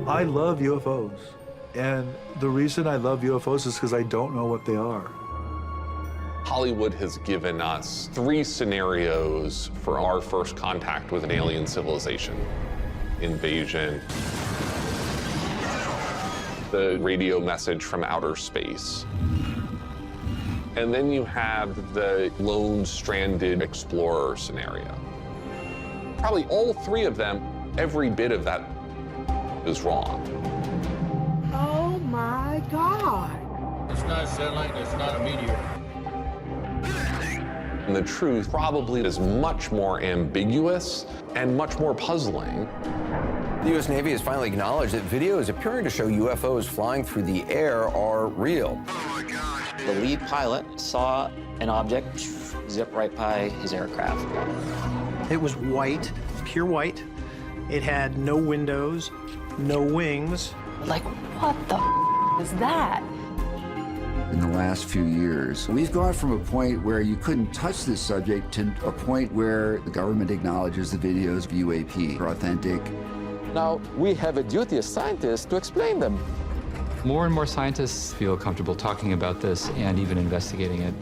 I love UFOs. And the reason I love UFOs is because I don't know what they are. Hollywood has given us 3 scenarios for our first contact with an alien civilization. Invasion, the radio message from outer space, and then you have the lone stranded explorer scenario. Probably all 3 of them, every bit of that is wrong. Oh my God. It's not satellite, it's not a meteor. And the truth probably is much more ambiguous and much more puzzling. The U.S. Navy has finally acknowledged that videos appearing to show UFOs flying through the air are real. Oh my gosh. The lead pilot saw an object zip right by his aircraft. It was white, pure white. It had no windows, no wings. Like, what the is that? In the last few years, we've gone from a point where you couldn't touch this subject to a point where the government acknowledges the videos of UAP are authentic. Now, we have a duty as scientists to explain them. More and more scientists feel comfortable talking about this and even investigating it.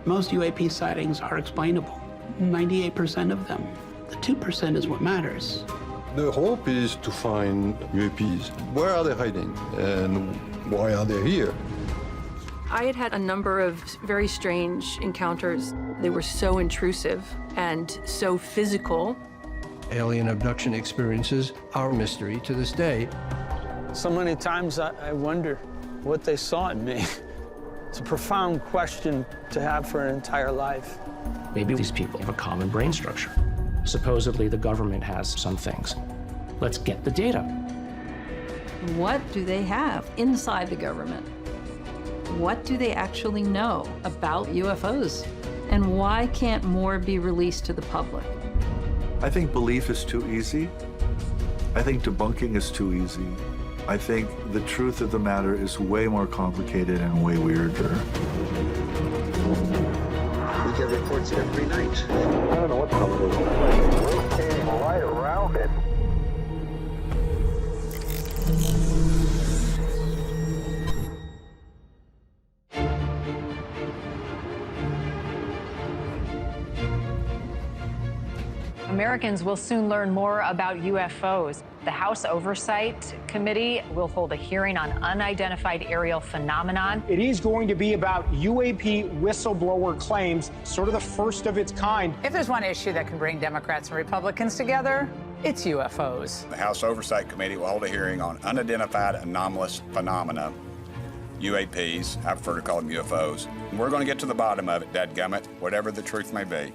Most UAP sightings are explainable, 98% of them. The 2% is what matters. The hope is to find UAPs. Where are they hiding and why are they here? I had had a number of very strange encounters. They were so intrusive and so physical. Alien abduction experiences are a mystery to this day. So many times I wonder what they saw in me. It's a profound question to have for an entire life. Maybe these people have a common brain structure. Supposedly the government has some things. Let's get the data. What do they have inside the government? What do they actually know about UFOs? And why can't more be released to the public? I think belief is too easy. I think debunking is too easy. I think the truth of the matter is way more complicated and way weirder. We get reports every night. I don't know what's going on. We're standing right around it. Americans will soon learn more about UFOs. The House Oversight Committee will hold a hearing on unidentified aerial phenomenon. It is going to be about UAP whistleblower claims, sort of the first of its kind. If there's one issue that can bring Democrats and Republicans together, it's UFOs. The House Oversight Committee will hold a hearing on unidentified anomalous phenomena, UAPs, I prefer to call them UFOs. And we're going to get to the bottom of it, dadgummit, whatever the truth may be.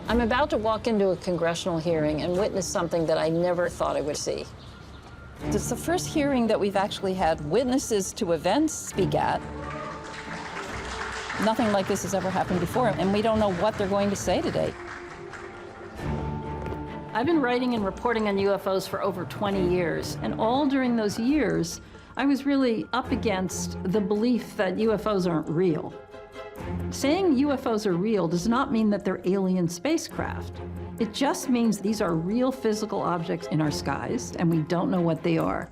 I'm about to walk into a congressional hearing and witness something that I never thought I would see. It's the first hearing that we've actually had witnesses to events speak at. Nothing like this has ever happened before, and we don't know what they're going to say today. I've been writing and reporting on UFOs for over 20 years, and all during those years, I was really up against the belief that UFOs aren't real. Saying UFOs are real does not mean that they're alien spacecraft. It just means these are real physical objects in our skies, and we don't know what they are.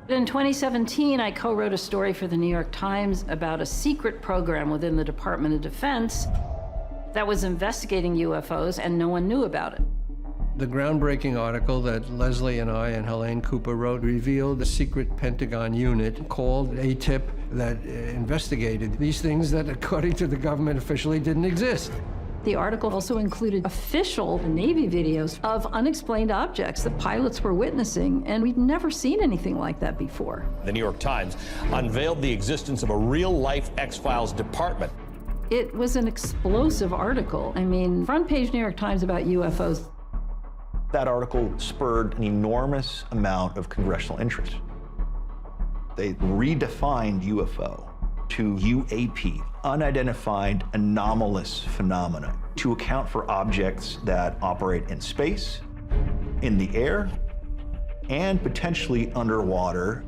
In 2017, I co-wrote a story for the New York Times about a secret program within the Department of Defense that was investigating UFOs, and no one knew about it. The groundbreaking article that Leslie and I and Helene Cooper wrote revealed a secret Pentagon unit called ATIP that investigated these things that, according to the government, officially didn't exist. The article also included official Navy videos of unexplained objects that pilots were witnessing, and we'd never seen anything like that before. The New York Times unveiled the existence of a real-life X-Files department. It was an explosive article. I mean, front page New York Times about UFOs. That article spurred an enormous amount of congressional interest. They redefined UFO to UAP, unidentified anomalous phenomena, to account for objects that operate in space, in the air, and potentially underwater.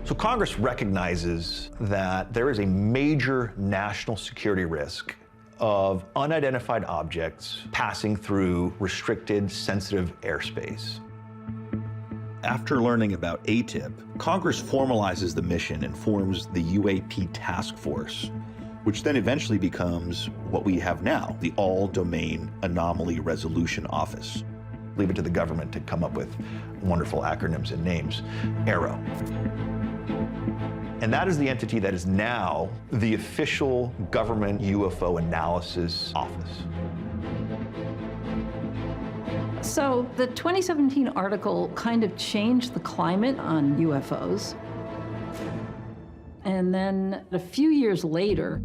So Congress recognizes that there is a major national security risk of unidentified objects passing through restricted, sensitive airspace. After learning about ATIP, Congress formalizes the mission and forms the UAP task force, which then eventually becomes what we have now, the All-Domain Anomaly Resolution Office. Leave it to the government to come up with wonderful acronyms and names. AARO. And that is the entity that is now the official government UFO analysis office. So the 2017 article kind of changed the climate on UFOs. And then a few years later,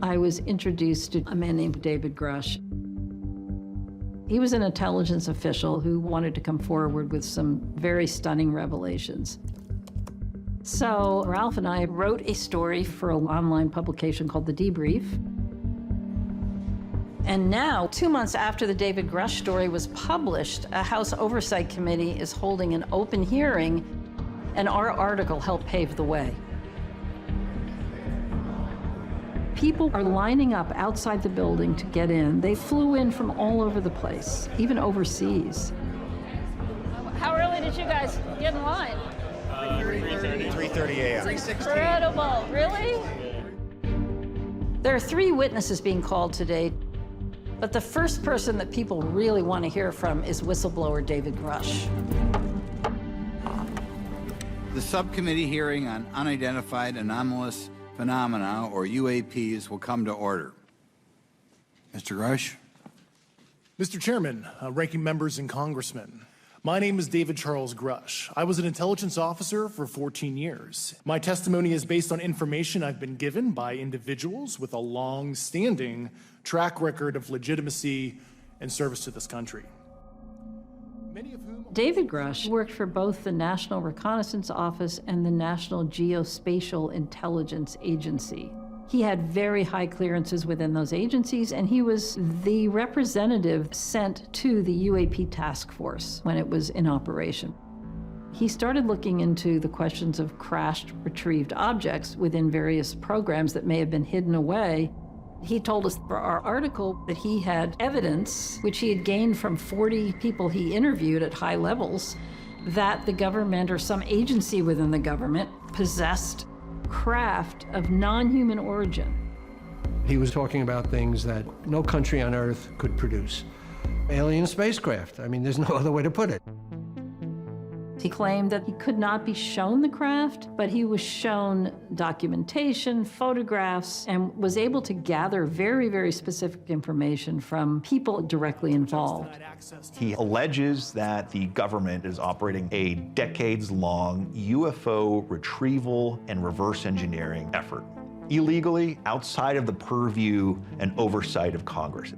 I was introduced to a man named David Grush. He was an intelligence official who wanted to come forward with some very stunning revelations. So Ralph and I wrote a story for an online publication called The Debrief. And now, 2 months after the David Grush story was published, a House Oversight Committee is holding an open hearing, and our article helped pave the way. People are lining up outside the building to get in. They flew in from all over the place, even overseas. How early did you guys get in line? 3:30 a.m. Incredible, really? There are 3 witnesses being called today, but the first person that people really want to hear from is whistleblower David Grush. The subcommittee hearing on unidentified anomalous phenomena, or UAPs, will come to order. Mr. Grush? Mr. Chairman, ranking members and congressmen, my name is David Charles Grush. I was an intelligence officer for 14 years. My testimony is based on information I've been given by individuals with a long-standing track record of legitimacy and service to this country. David Grush worked for both the National Reconnaissance Office and the National Geospatial Intelligence Agency. He had very high clearances within those agencies, and he was the representative sent to the UAP task force when it was in operation. He started looking into the questions of crashed, retrieved objects within various programs that may have been hidden away. He told us for our article that he had evidence, which he had gained from 40 people he interviewed at high levels, that the government or some agency within the government possessed craft of non-human origin. He was talking about things that no country on Earth could produce. Alien spacecraft. I mean, there's no other way to put it. He claimed that he could not be shown the craft, but he was shown documentation, photographs, and was able to gather very, very specific information from people directly involved. He alleges that the government is operating a decades-long UFO retrieval and reverse engineering effort, illegally outside of the purview and oversight of Congress.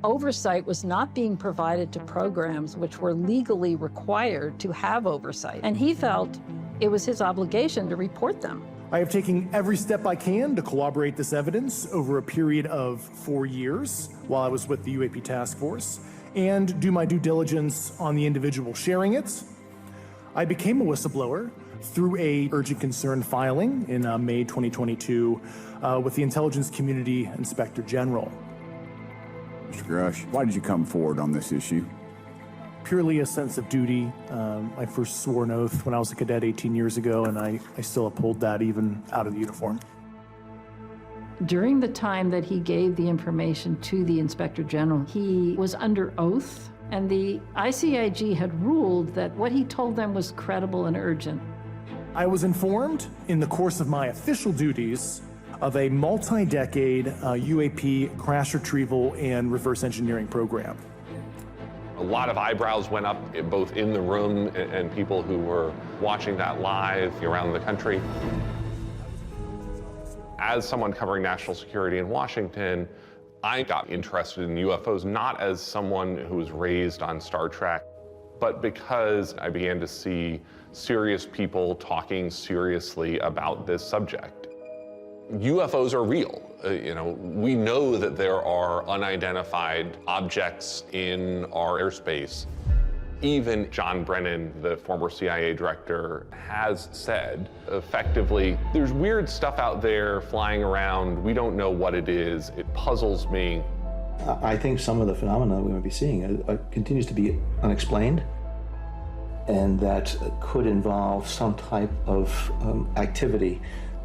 Oversight was not being provided to programs which were legally required to have oversight, and he felt it was his obligation to report them. I have taken every step I can to corroborate this evidence over a period of 4 years while I was with the UAP task force and do my due diligence on the individual sharing it. I became a whistleblower through a urgent concern filing in May 2022 with the Intelligence Community Inspector General. Mr. Grush, why did you come forward on this issue? Purely a sense of duty. I first swore an oath when I was a cadet 18 years ago, and I still uphold that even out of the uniform. During the time that he gave the information to the Inspector General, he was under oath, and the ICIG had ruled that what he told them was credible and urgent. I was informed in the course of my official duties of a multi-decade UAP crash retrieval and reverse engineering program. A lot of eyebrows went up both in the room and people who were watching that live around the country. As someone covering national security in Washington, I got interested in UFOs not as someone who was raised on Star Trek, but because I began to see serious people talking seriously about this subject. UFOs are real. We know that there are unidentified objects in our airspace. Even John Brennan, the former CIA director, has said, effectively, there's weird stuff out there flying around. We don't know what it is. It puzzles me. I think some of the phenomena we might be seeing continues to be unexplained, and that could involve some type of activity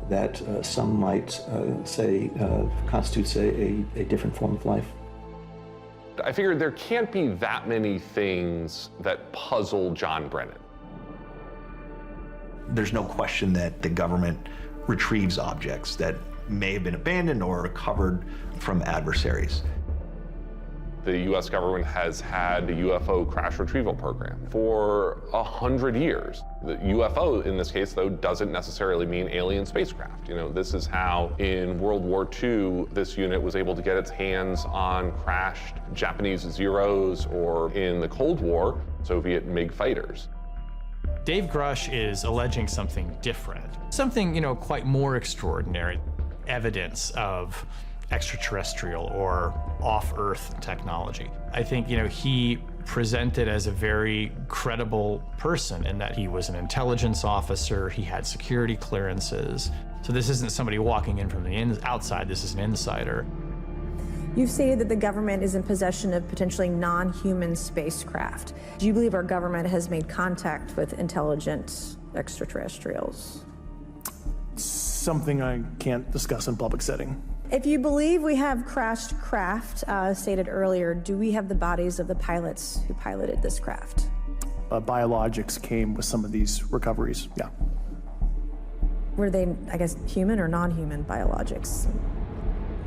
that some might say constitutes a different form of life. I figured there can't be that many things that puzzle John Brennan. There's no question that the government retrieves objects that may have been abandoned or recovered from adversaries. The US government has had a UFO crash retrieval program for 100 years. The UFO, in this case, though, doesn't necessarily mean alien spacecraft. You know, this is how, in World War II, this unit was able to get its hands on crashed Japanese Zeros, or in the Cold War, Soviet MiG fighters. Dave Grush is alleging something different, something, quite more extraordinary, evidence of extraterrestrial or off-Earth technology. I think, he presented as a very credible person in that he was an intelligence officer, he had security clearances. So this isn't somebody walking in from the outside, this is an insider. You've stated that the government is in possession of potentially non-human spacecraft. Do you believe our government has made contact with intelligent extraterrestrials? Something I can't discuss in public setting. If you believe we have crashed craft, stated earlier, do we have the bodies of the pilots who piloted this craft? Biologics came with some of these recoveries, yeah. Were they, I guess, human or non-human biologics?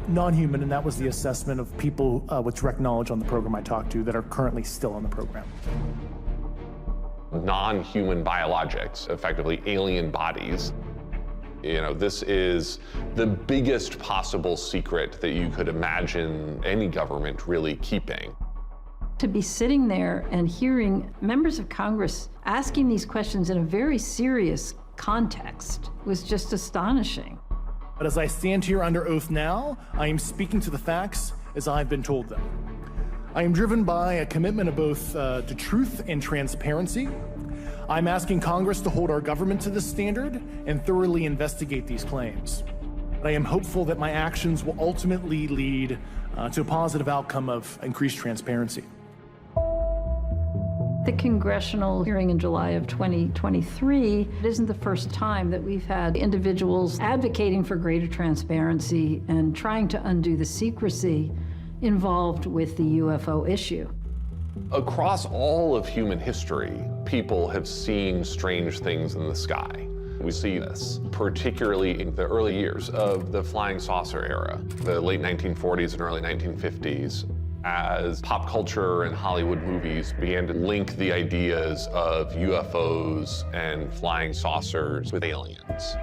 Non-human, and that was the assessment of people with direct knowledge on the program I talked to that are currently still on the program. Non-human biologics, effectively alien bodies. This is the biggest possible secret that you could imagine any government really keeping. To be sitting there and hearing members of Congress asking these questions in a very serious context was just astonishing. But as I stand here under oath now, I am speaking to the facts as I've been told them. I am driven by a commitment of both to truth and transparency. I'm asking Congress to hold our government to this standard and thoroughly investigate these claims. But I am hopeful that my actions will ultimately lead to a positive outcome of increased transparency. The congressional hearing in July of 2023, it isn't the first time that we've had individuals advocating for greater transparency and trying to undo the secrecy involved with the UFO issue. Across all of human history, people have seen strange things in the sky. We see this, particularly in the early years of the flying saucer era, the late 1940s and early 1950s, as pop culture and Hollywood movies began to link the ideas of UFOs and flying saucers with aliens.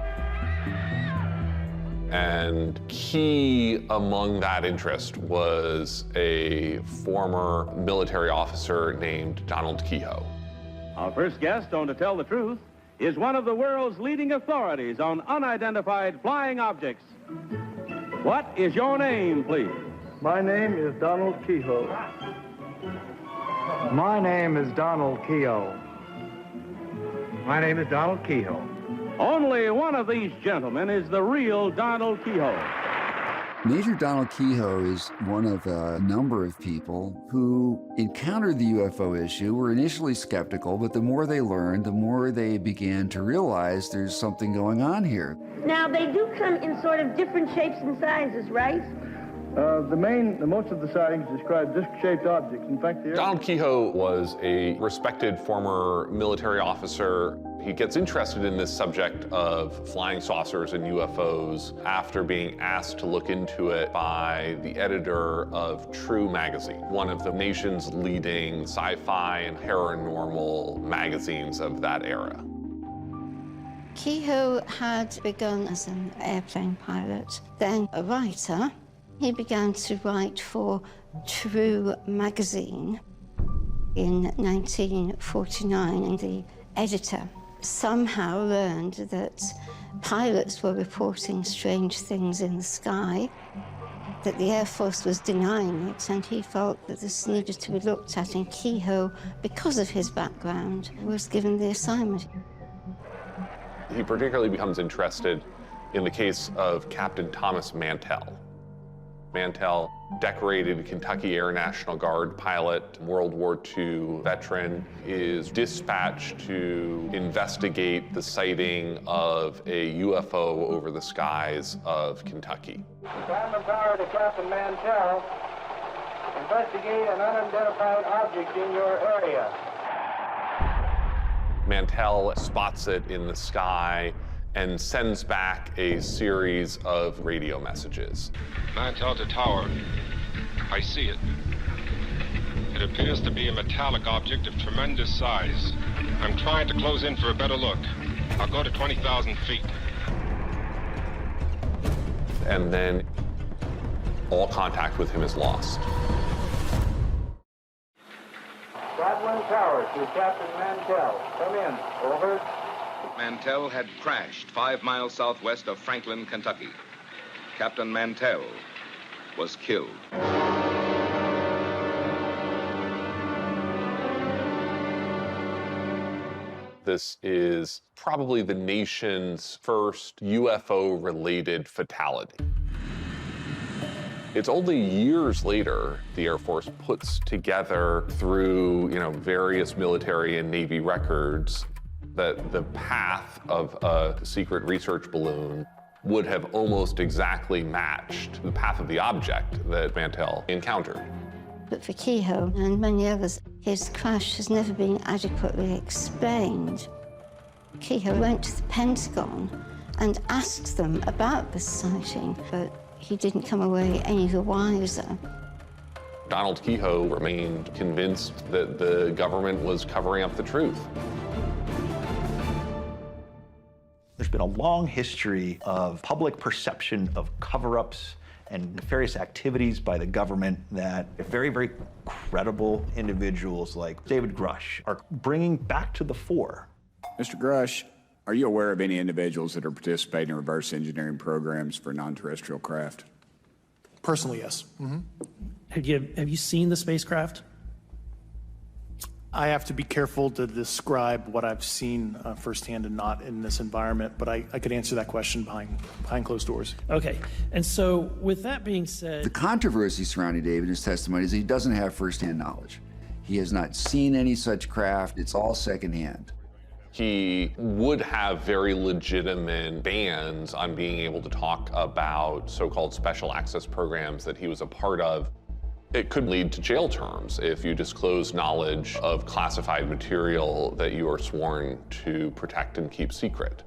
And key among that interest was a former military officer named Donald Kehoe. Our first guest on To Tell the Truth is one of the world's leading authorities on unidentified flying objects. What is your name, please? My name is Donald Kehoe. My name is Donald Kehoe. My name is Donald Kehoe. Only one of these gentlemen is the real Donald Kehoe. Major Donald Kehoe is one of a number of people who encountered the UFO issue, were initially skeptical, but the more they learned, the more they began to realize there's something going on here. Now, they do come in sort of different shapes and sizes, right? Most of the sightings describe disc-shaped objects. In fact, Donald Kehoe was a respected former military officer. He gets interested in this subject of flying saucers and UFOs after being asked to look into it by the editor of True magazine, one of the nation's leading sci-fi and paranormal magazines of that era. Kehoe had begun as an airplane pilot, then a writer. He began to write for True magazine in 1949, and the editor somehow learned that pilots were reporting strange things in the sky. that the Air Force was denying it, and he felt that this needed to be looked at. And Kehoe, because of his background, was given the assignment. He particularly becomes interested in the case of Captain Thomas Mantell. Mantell, decorated Kentucky Air National Guard pilot, World War II veteran, is dispatched to investigate the sighting of a UFO over the skies of Kentucky. Command power to Captain Mantell. Investigate an unidentified object in your area. Mantell spots it in the sky and sends back a series of radio messages. Mantell to tower. I see it. It appears to be a metallic object of tremendous size. I'm trying to close in for a better look. I'll go to 20,000 feet. And then all contact with him is lost. Godwin Tower to Captain Mantell. Come in. Over. Mantell had crashed 5 miles southwest of Franklin, Kentucky. Captain Mantell was killed. This is probably the nation's first UFO-related fatality. It's only years later the Air Force puts together through, various military and Navy records that the path of a secret research balloon would have almost exactly matched the path of the object that Mantell encountered. But for Kehoe and many others, his crash has never been adequately explained. Kehoe went to the Pentagon and asked them about this sighting, but he didn't come away any the wiser. Donald Kehoe remained convinced that the government was covering up the truth. There's been a long history of public perception of cover-ups and nefarious activities by the government that very, very credible individuals like David Grush are bringing back to the fore. Mr. Grush, are you aware of any individuals that are participating in reverse engineering programs for non-terrestrial craft? Personally, yes. Mm-hmm. Have you seen the spacecraft? I have to be careful to describe what I've seen firsthand and not in this environment, but I could answer that question behind closed doors. Okay, and so with that being said... The controversy surrounding David and his testimony is that he doesn't have firsthand knowledge. He has not seen any such craft. It's all secondhand. He would have very legitimate bans on being able to talk about so-called special access programs that he was a part of. It could lead to jail terms if you disclose knowledge of classified material that you are sworn to protect and keep secret.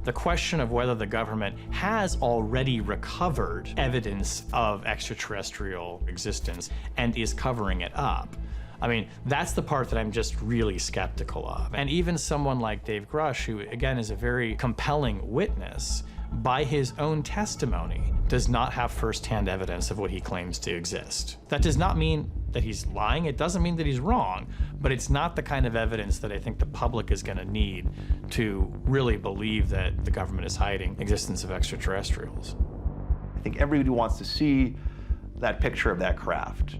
The question of whether the government has already recovered evidence of extraterrestrial existence and is covering it up, I mean, that's the part that I'm just really skeptical of. And even someone like Dave Grush, who again is a very compelling witness, by his own testimony, does not have firsthand evidence of what he claims to exist. That does not mean that he's lying. It doesn't mean that he's wrong, but it's not the kind of evidence that I think the public is going to need to really believe that the government is hiding the existence of extraterrestrials. I think everybody wants to see that picture of that craft.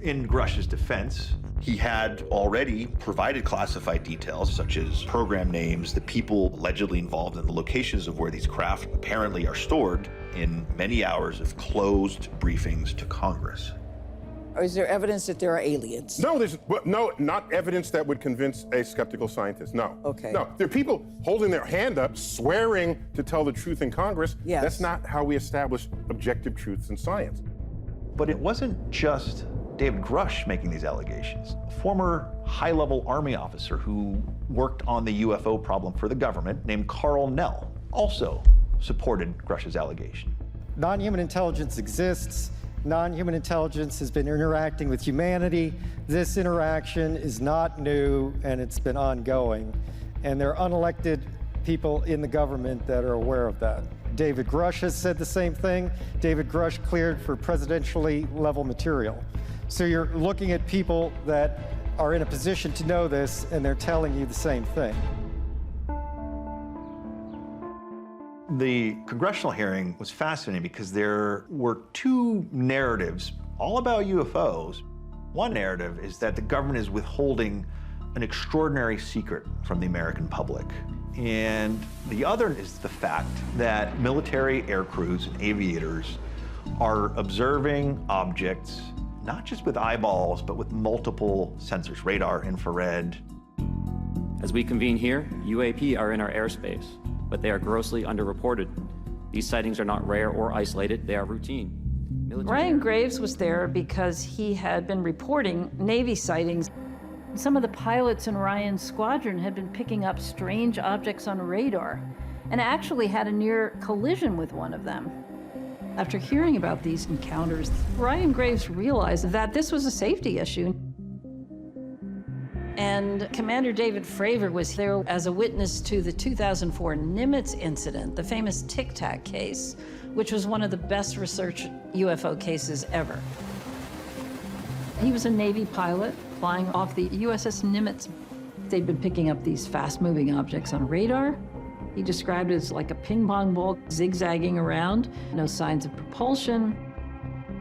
In Grush's defense, he had already provided classified details such as program names, the people allegedly involved, and the locations of where these craft apparently are stored in many hours of closed briefings to Congress. Or is there evidence that there are aliens? No, not evidence that would convince a skeptical scientist, no. Okay. No, there are people holding their hand up, swearing to tell the truth in Congress. Yes. That's not how we establish objective truths in science. But it wasn't just David Grush making these allegations. A former high-level Army officer who worked on the UFO problem for the government, named Carl Nell, also supported Grush's allegation. Non-human intelligence exists. Non-human intelligence has been interacting with humanity. This interaction is not new, and it's been ongoing. And there are unelected people in the government that are aware of that. David Grush has said the same thing. David Grush cleared for presidentially level material. So you're looking at people that are in a position to know this, and they're telling you the same thing. The congressional hearing was fascinating because there were two narratives all about UFOs. One narrative is that the government is withholding an extraordinary secret from the American public. And the other is the fact that military air crews and aviators are observing objects, not just with eyeballs, but with multiple sensors, radar, infrared. As we convene here, UAP are in our airspace, but they are grossly underreported. These sightings are not rare or isolated, they are routine. Ryan Graves was there because he had been reporting Navy sightings. Some of the pilots in Ryan's squadron had been picking up strange objects on radar and actually had a near collision with one of them. After hearing about these encounters, Ryan Graves realized that this was a safety issue. And Commander David Fravor was there as a witness to the 2004 Nimitz incident, the famous Tic Tac case, which was one of the best researched UFO cases ever. He was a Navy pilot flying off the USS Nimitz. They'd been picking up these fast-moving objects on radar. He described it as like a ping pong ball zigzagging around, no signs of propulsion.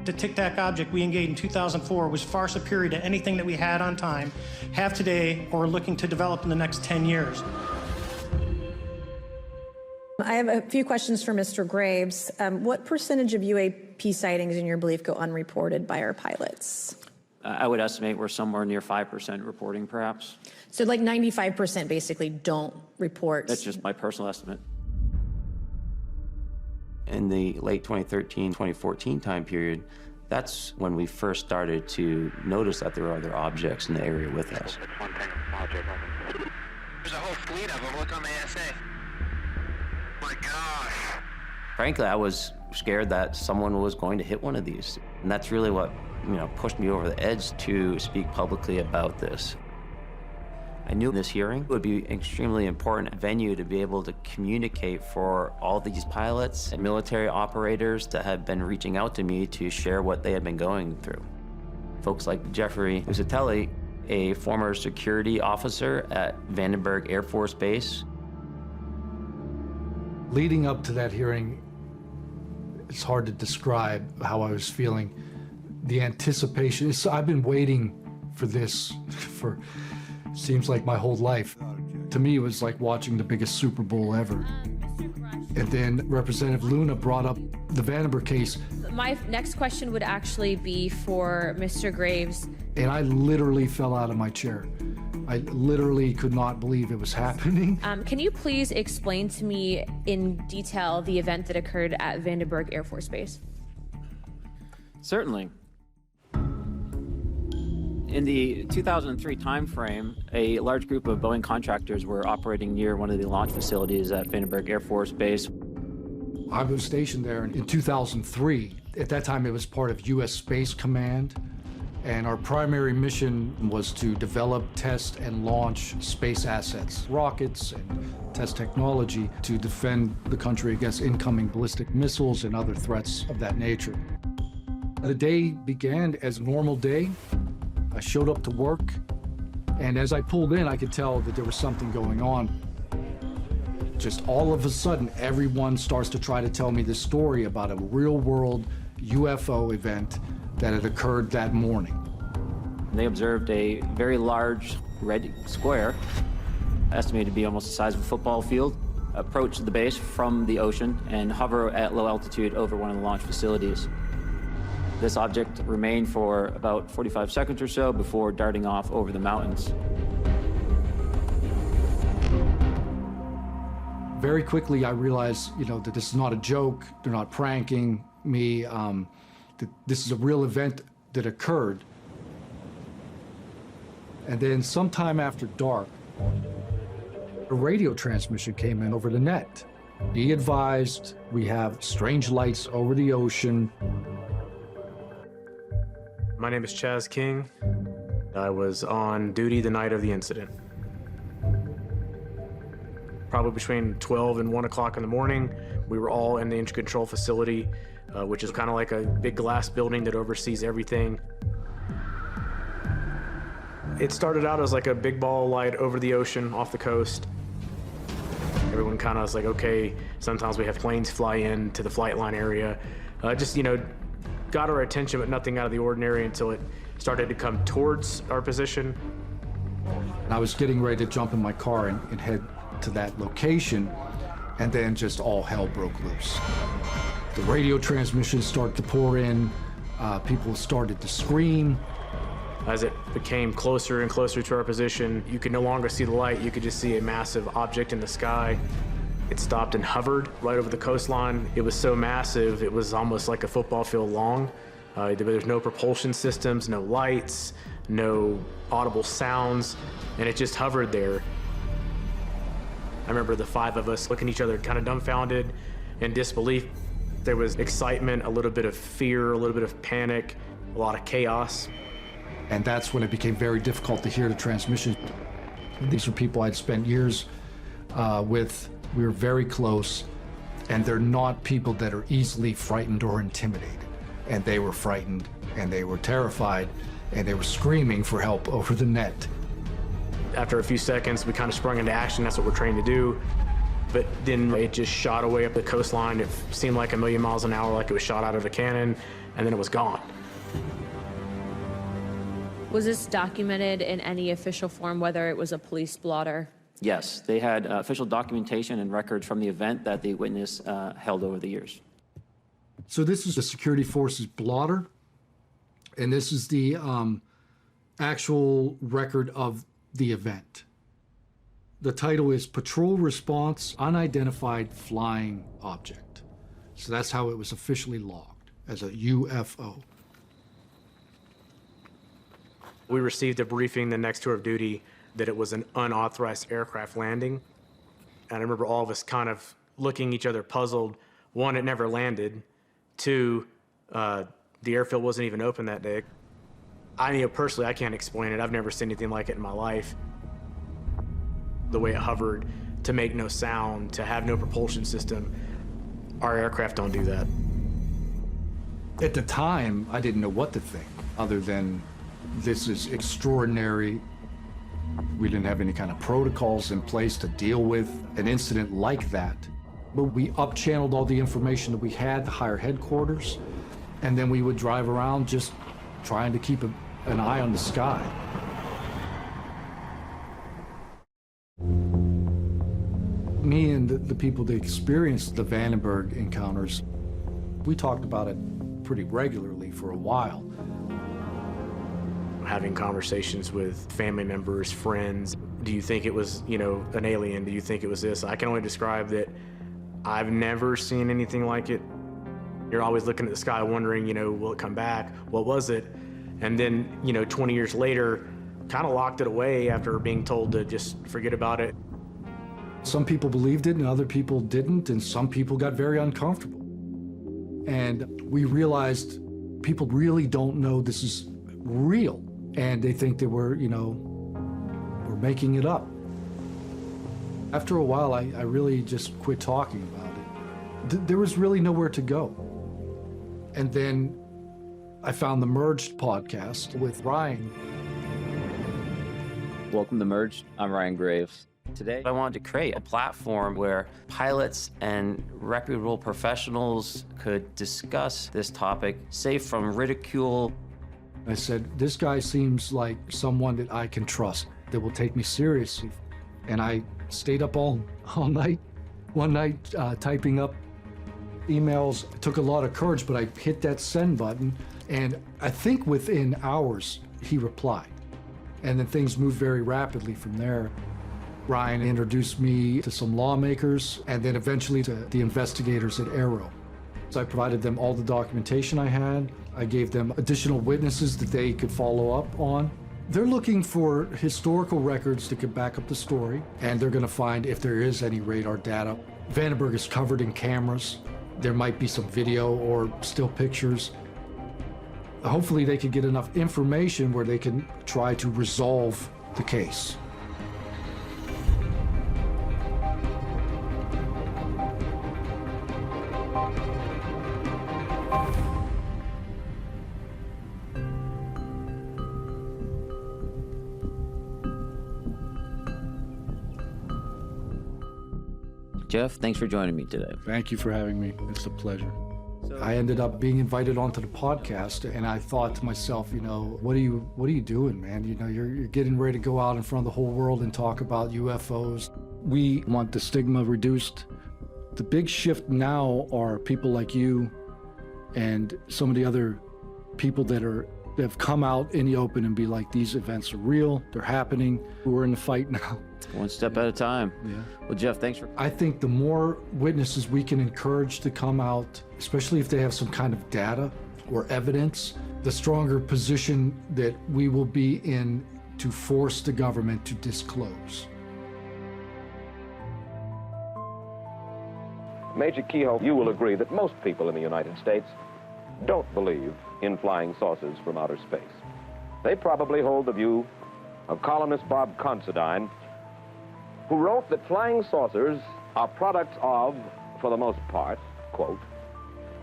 The Tic Tac object we engaged in 2004 was far superior to anything that we had on time, have today, or are looking to develop in the next 10 years. I have a few questions for Mr. Graves. What percentage of UAP sightings, in your belief, go unreported by our pilots? I would estimate we're somewhere near 5% reporting, perhaps. So like 95% basically don't report. That's just my personal estimate. In the late 2013, 2014 time period, that's when we first started to notice that there were other objects in the area with us. There's a whole fleet of them. Look on the ASA. My gosh. Frankly, I was scared that someone was going to hit one of these. And that's really what, pushed me over the edge to speak publicly about this. I knew this hearing would be an extremely important venue to be able to communicate for all these pilots and military operators that have been reaching out to me to share what they had been going through. Folks like Jeffrey Uzzatelli, a former security officer at Vandenberg Air Force Base. Leading up to that hearing, it's hard to describe how I was feeling. The anticipation, I've been waiting for this for seems like my whole life. To me, it was like watching the biggest Super Bowl ever. And then Representative Luna brought up the Vandenberg case. My next question would actually be for Mr. Graves. And I literally fell out of my chair. I literally could not believe it was happening. Can you please explain to me in detail the event that occurred at Vandenberg Air Force Base? Certainly. In the 2003 timeframe, a large group of Boeing contractors were operating near one of the launch facilities at Vandenberg Air Force Base. I was stationed there in 2003. At that time, it was part of U.S. Space Command, and our primary mission was to develop, test, and launch space assets, rockets, and test technology to defend the country against incoming ballistic missiles and other threats of that nature. The day began as a normal day. I showed up to work, and as I pulled in, I could tell that there was something going on. Just all of a sudden, everyone starts to try to tell me this story about a real-world UFO event that had occurred that morning. They observed a very large red square, estimated to be almost the size of a football field, approach the base from the ocean and hover at low altitude over one of the launch facilities. This object remained for about 45 seconds or so before darting off over the mountains. Very quickly, I realized, that this is not a joke. They're not pranking me. That this is a real event that occurred. And then sometime after dark, a radio transmission came in over the net. Be advised, we have strange lights over the ocean. My name is Chaz King. I was on duty the night of the incident. Probably between 12 and 1 o'clock in the morning, we were all in the engine control facility, which is kind of like a big glass building that oversees everything. It started out as like a big ball light over the ocean off the coast. Everyone kind of was like, okay, sometimes we have planes fly in to the flight line area. Just, got our attention, but nothing out of the ordinary until it started to come towards our position. I was getting ready to jump in my car and head to that location, and then just all hell broke loose. The radio transmissions started to pour in, people started to scream. As it became closer and closer to our position, you could no longer see the light, you could just see a massive object in the sky. It stopped and hovered right over the coastline. It was so massive, it was almost like a football field long. There's no propulsion systems, no lights, no audible sounds, and it just hovered there. I remember the 5 of us looking at each other kind of dumbfounded in disbelief. There was excitement, a little bit of fear, a little bit of panic, a lot of chaos. And that's when it became very difficult to hear the transmission. These were people I'd spent years with. We were very close, and they're not people that are easily frightened or intimidated. And they were frightened, and they were terrified, and they were screaming for help over the net. After a few seconds, we kind of sprung into action. That's what we're trained to do. But then it just shot away up the coastline. It seemed like 1,000,000 miles an hour, like it was shot out of a cannon, and then it was gone. Was this documented in any official form, whether it was a police blotter? Yes, they had official documentation and records from the event that the witness held over the years. So this is the security forces blotter, and this is the actual record of the event. The title is Patrol Response Unidentified Flying Object. So that's how it was officially logged, as a UFO. We received a briefing the next tour of duty that it was an unauthorized aircraft landing. And I remember all of us kind of looking at each other puzzled. 1, it never landed. 2, the airfield wasn't even open that day. Personally, I can't explain it. I've never seen anything like it in my life. The way it hovered, to make no sound, to have no propulsion system. Our aircraft don't do that. At the time, I didn't know what to think, other than this is extraordinary. We didn't have any kind of protocols in place to deal with an incident like that. But we up-channeled all the information that we had to higher headquarters, and then we would drive around just trying to keep an eye on the sky. Me and the people that experienced the Vandenberg encounters, we talked about it pretty regularly for a while. Having conversations with family members, friends. Do you think it was, an alien? Do you think it was this? I can only describe that I've never seen anything like it. You're always looking at the sky wondering, will it come back? What was it? And then, 20 years later, kind of locked it away after being told to just forget about it. Some people believed it and other people didn't, and some people got very uncomfortable. And we realized people really don't know this is real, and they think that we're making it up. After a while, I really just quit talking about it. There was really nowhere to go. And then I found the Merged podcast with Ryan. Welcome to Merged. I'm Ryan Graves. Today, I wanted to create a platform where pilots and reputable professionals could discuss this topic, safe from ridicule. I said, this guy seems like someone that I can trust, that will take me seriously. And I stayed up all night, one night, typing up emails. It took a lot of courage, but I hit that send button, and I think within hours, he replied. And then things moved very rapidly from there. Ryan introduced me to some lawmakers, and then eventually to the investigators at Aero. So I provided them all the documentation I had. I gave them additional witnesses that they could follow up on. They're looking for historical records that could back up the story, and they're going to find if there is any radar data. Vandenberg is covered in cameras. There might be some video or still pictures. Hopefully they could get enough information where they can try to resolve the case. Jeff, thanks for joining me today. Thank you for having me. It's a pleasure. I ended up being invited onto the podcast, and I thought to myself, you know, what are you doing, man? You know, you're getting ready to go out in front of the whole world and talk about UFOs. We want the stigma reduced. The big shift now are people like you and some of the other people that have come out in the open and be like, these events are real, they're happening, we're in the fight now. One step at a time. Yeah. Well, Jeff, thanks for... I think the more witnesses we can encourage to come out, especially if they have some kind of data or evidence, the stronger position that we will be in to force the government to disclose. Major Kehoe, you will agree that most people in the United States don't believe in flying saucers from outer space. They probably hold the view of columnist Bob Considine, who wrote that flying saucers are products of, for the most part, quote,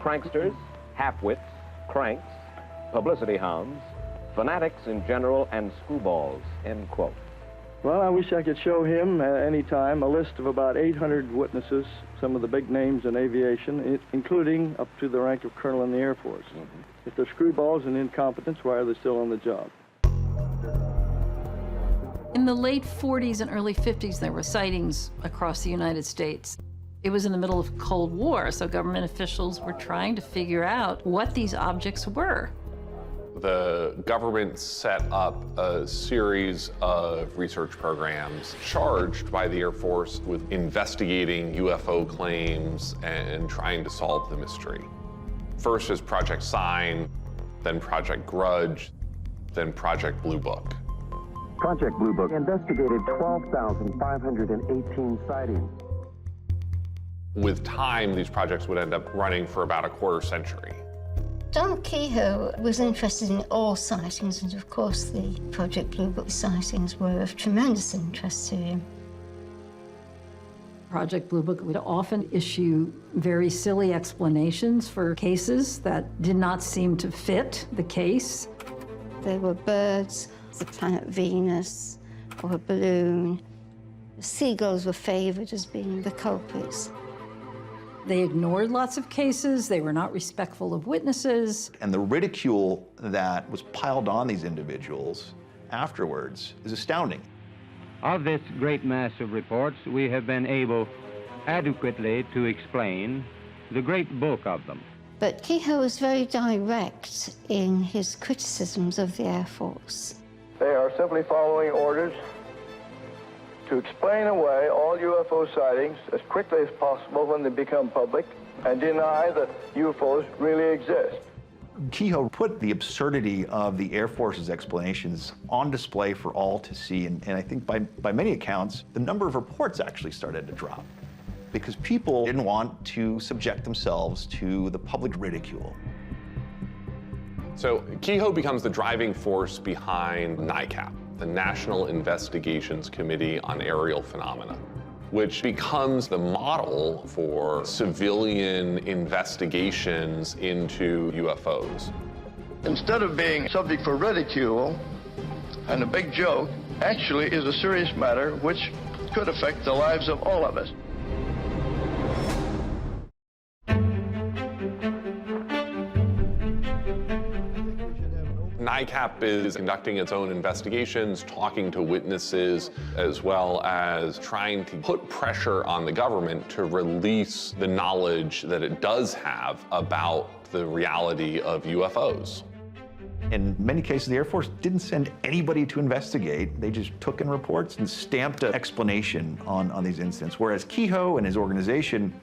pranksters, half-wits, cranks, publicity hounds, fanatics in general, and screwballs, end quote. Well, I wish I could show him at any time a list of about 800 witnesses, some of the big names in aviation, including up to the rank of colonel in the Air Force. If they're screwballs and incompetents, why are they still on the job? In the late 40s and early 50s, there were sightings across the United States. It was in the middle of Cold War, so government officials were trying to figure out what these objects were. The government set up a series of research programs charged by the Air Force with investigating UFO claims and trying to solve the mystery. First is Project Sign, then Project Grudge, then Project Blue Book. Project Blue Book investigated 12,518 sightings. With time, these projects would end up running for about a quarter century. Donald Kehoe was interested in all sightings, and of course the Project Blue Book sightings were of tremendous interest to him. Project Blue Book would often issue very silly explanations for cases that did not seem to fit the case. There were birds, the planet Venus, or a balloon. The seagulls were favored as being the culprits. They ignored lots of cases. They were not respectful of witnesses. And the ridicule that was piled on these individuals afterwards is astounding. Of this great mass of reports, we have been able adequately to explain the great bulk of them. But Kehoe was very direct in his criticisms of the Air Force. They are simply following orders to explain away all UFO sightings as quickly as possible when they become public and deny that UFOs really exist. Kehoe put the absurdity of the Air Force's explanations on display for all to see, and I think by many accounts, the number of reports actually started to drop because people didn't want to subject themselves to the public ridicule. So Kehoe becomes the driving force behind NICAP, the National Investigations Committee on Aerial Phenomena, which becomes the model for civilian investigations into UFOs. Instead of being subject for ridicule and a big joke, actually is a serious matter which could affect the lives of all of us. NICAP is conducting its own investigations, talking to witnesses, as well as trying to put pressure on the government to release the knowledge that it does have about the reality of UFOs. In many cases, the Air Force didn't send anybody to investigate. They just took in reports and stamped an explanation on these incidents. Whereas Kehoe and his organization,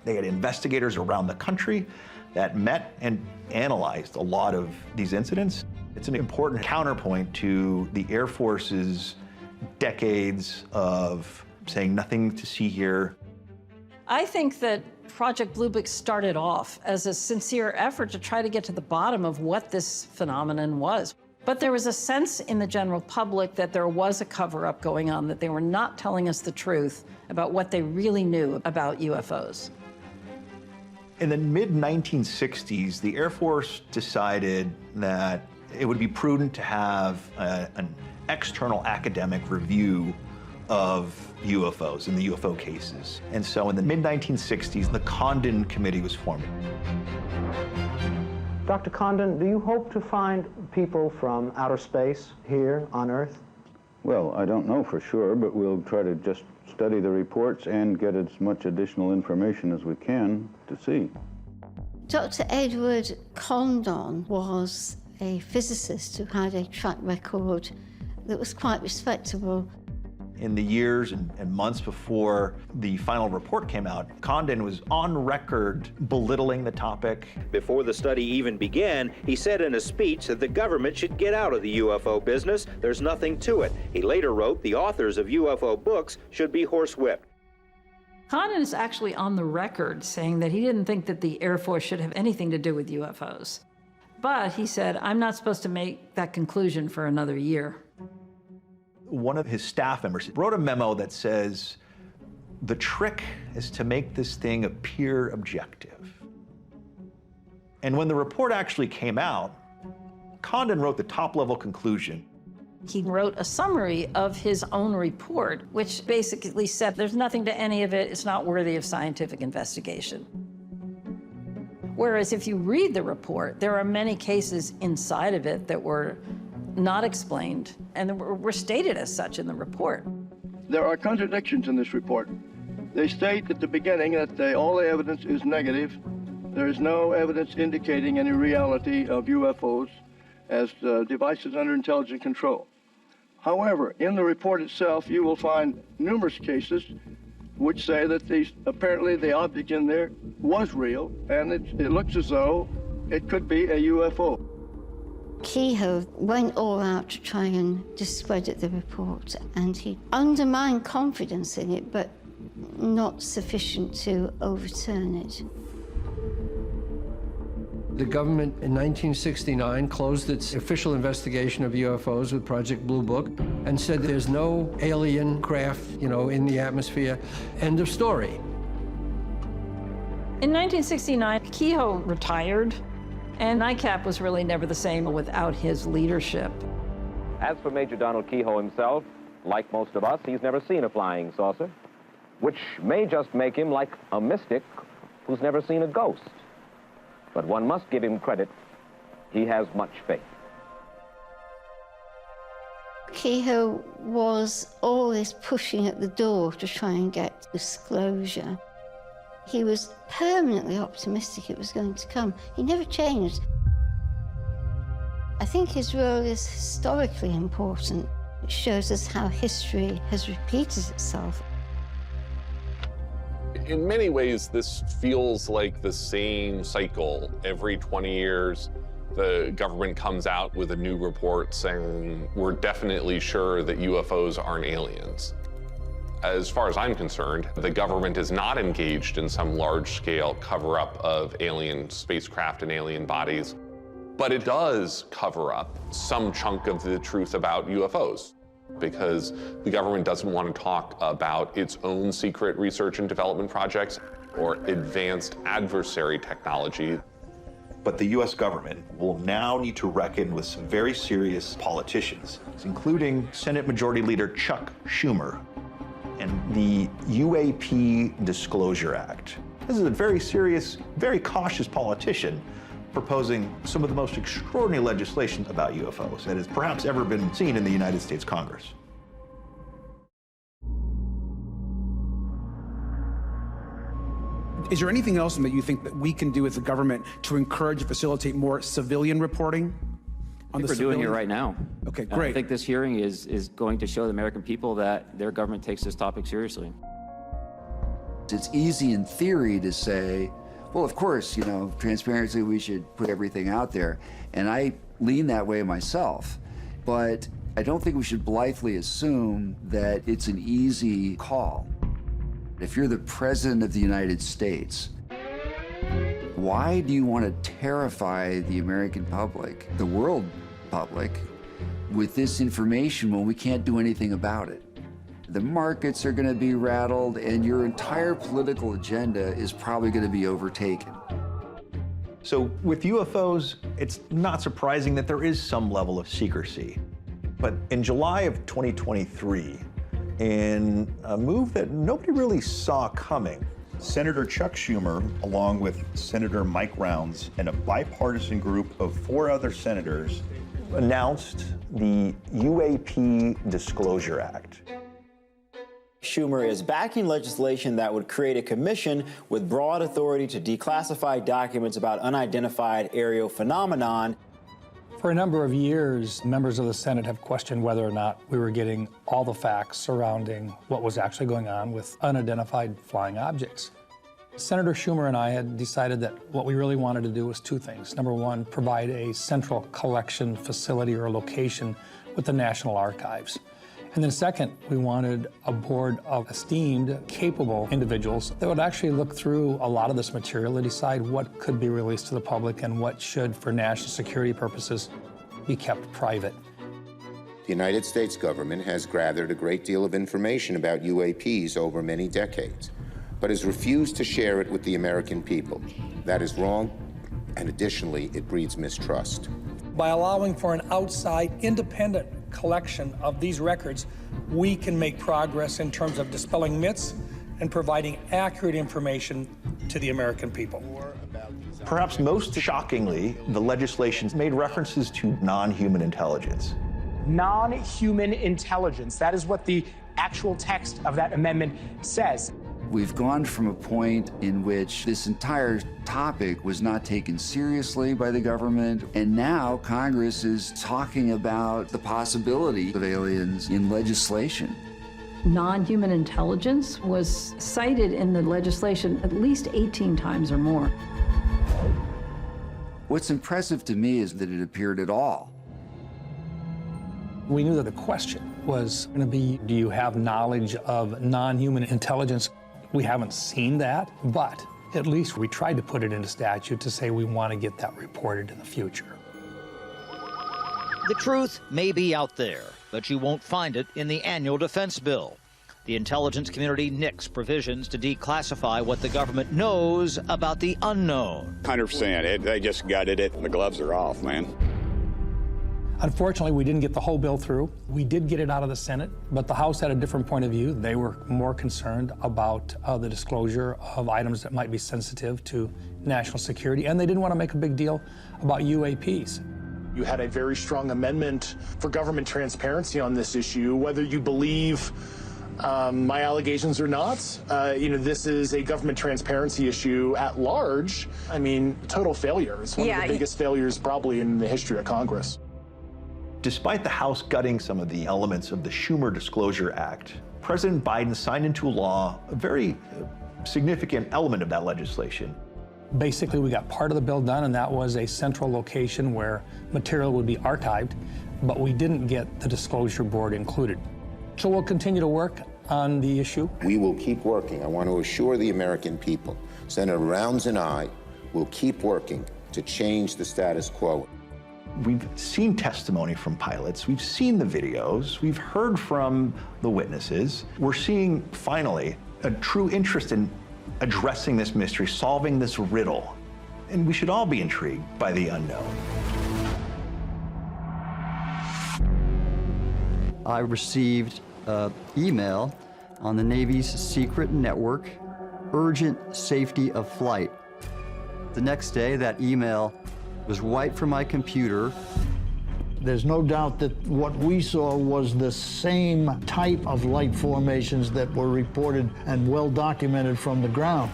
they had investigators around the country that met and analyzed a lot of these incidents. It's an important counterpoint to the Air Force's decades of saying nothing to see here. I think that Project Blue Book started off as a sincere effort to try to get to the bottom of what this phenomenon was. But there was a sense in the general public that there was a cover-up going on, that they were not telling us the truth about what they really knew about UFOs. In the mid-1960s, the Air Force decided that it would be prudent to have an external academic review of UFOs and the UFO cases. And so in the mid-1960s, the Condon Committee was formed. Dr. Condon, do you hope to find people from outer space here on Earth? Well, I don't know for sure, but we'll try to just study the reports and get as much additional information as we can to see. Dr. Edward Condon was a physicist who had a track record that was quite respectable. In the years and months before the final report came out, Condon was on record belittling the topic. Before the study even began, he said in a speech that the government should get out of the UFO business. There's nothing to it. He later wrote the authors of UFO books should be horsewhipped. Condon is actually on the record saying that he didn't think that the Air Force should have anything to do with UFOs. But he said, I'm not supposed to make that conclusion for another year. One of his staff members wrote a memo that says, the trick is to make this thing appear objective. And when the report actually came out, Condon wrote the top-level conclusion. He wrote a summary of his own report, which basically said there's nothing to any of it, it's not worthy of scientific investigation. Whereas if you read the report, there are many cases inside of it that were not explained and were stated as such in the report. There are contradictions in this report. They state at the beginning that all the evidence is negative. There is no evidence indicating any reality of UFOs as devices under intelligent control. However, in the report itself, you will find numerous cases which say that apparently the object in there was real, and it looks as though it could be a UFO. Kehoe went all out to try and discredit the report, and he undermined confidence in it, but not sufficient to overturn it. The government in 1969 closed its official investigation of UFOs with Project Blue Book and said there's no alien craft, in the atmosphere. End of story. In 1969, Kehoe retired, and NICAP was really never the same without his leadership. As for Major Donald Kehoe himself, like most of us, he's never seen a flying saucer, which may just make him like a mystic who's never seen a ghost. But one must give him credit. He has much faith. Kehoe was always pushing at the door to try and get disclosure. He was permanently optimistic it was going to come. He never changed. I think his role is historically important. It shows us how history has repeated itself. In many ways, this feels like the same cycle. Every 20 years, the government comes out with a new report saying, we're definitely sure that UFOs aren't aliens. As far as I'm concerned, the government is not engaged in some large-scale cover-up of alien spacecraft and alien bodies, but it does cover up some chunk of the truth about UFOs, because the government doesn't want to talk about its own secret research and development projects or advanced adversary technology. But the U.S. government will now need to reckon with some very serious politicians, including Senate Majority Leader Chuck Schumer and the UAP Disclosure Act. This is a very serious, very cautious politician proposing some of the most extraordinary legislation about UFOs that has perhaps ever been seen in the United States Congress. Is there anything else that you think that we can do as a government to encourage and facilitate more civilian reporting? I think we're doing it right now. Okay, And great. I think this hearing is going to show the American people that their government takes this topic seriously. It's easy in theory to say, well, of course, transparency, we should put everything out there. And I lean that way myself. But I don't think we should blithely assume that it's an easy call. If you're the President of the United States, why do you want to terrify the American public, the world public, with this information when we can't do anything about it? The markets are going to be rattled, and your entire political agenda is probably going to be overtaken. So with UFOs, it's not surprising that there is some level of secrecy. But in July of 2023, in a move that nobody really saw coming. Senator Chuck Schumer, along with Senator Mike Rounds and a bipartisan group of 4 other senators, announced the UAP Disclosure Act. Schumer is backing legislation that would create a commission with broad authority to declassify documents about unidentified aerial phenomenon. For a number of years, members of the Senate have questioned whether or not we were getting all the facts surrounding what was actually going on with unidentified flying objects. Senator Schumer and I had decided that what we really wanted to do was 2 things. Number 1, provide a central collection facility or location with the National Archives. And then second, we wanted a board of esteemed, capable individuals that would actually look through a lot of this material and decide what could be released to the public and what should, for national security purposes, be kept private. The United States government has gathered a great deal of information about UAPs over many decades, but has refused to share it with the American people. That is wrong, and additionally, it breeds mistrust. By allowing for an outside, independent collection of these records, we can make progress in terms of dispelling myths and providing accurate information to the American people. Perhaps most shockingly, the legislation made references to non-human intelligence. Non-human intelligence, that is what the actual text of that amendment says. We've gone from a point in which this entire topic was not taken seriously by the government, and now Congress is talking about the possibility of aliens in legislation. Non-human intelligence was cited in the legislation at least 18 times or more. What's impressive to me is that it appeared at all. We knew that the question was going to be, do you have knowledge of non-human intelligence? We haven't seen that, but at least we tried to put it into statute to say we want to get that reported in the future. The truth may be out there, but you won't find it in the annual defense bill. The intelligence community nixed provisions to declassify what the government knows about the unknown. 100%. They just gutted it. The gloves are off, man. Unfortunately, we didn't get the whole bill through. We did get it out of the Senate, but the House had a different point of view. They were more concerned about the disclosure of items that might be sensitive to national security, and they didn't want to make a big deal about UAPs. You had a very strong amendment for government transparency on this issue, whether you believe my allegations or not. This is a government transparency issue at large. I mean, total failure. It's one of the biggest failures probably in the history of Congress. Despite the House gutting some of the elements of the Schumer Disclosure Act, President Biden signed into law a very significant element of that legislation. Basically, we got part of the bill done, and that was a central location where material would be archived, but we didn't get the disclosure board included. So we'll continue to work on the issue. We will keep working. I want to assure the American people, Senator Rounds and I will keep working to change the status quo. We've seen testimony from pilots, we've seen the videos, we've heard from the witnesses. We're seeing, finally, a true interest in addressing this mystery, solving this riddle. And we should all be intrigued by the unknown. I received an email on the Navy's secret network, urgent safety of flight. The next day, that email was wiped from my computer. There's no doubt that what we saw was the same type of light formations that were reported and well documented from the ground.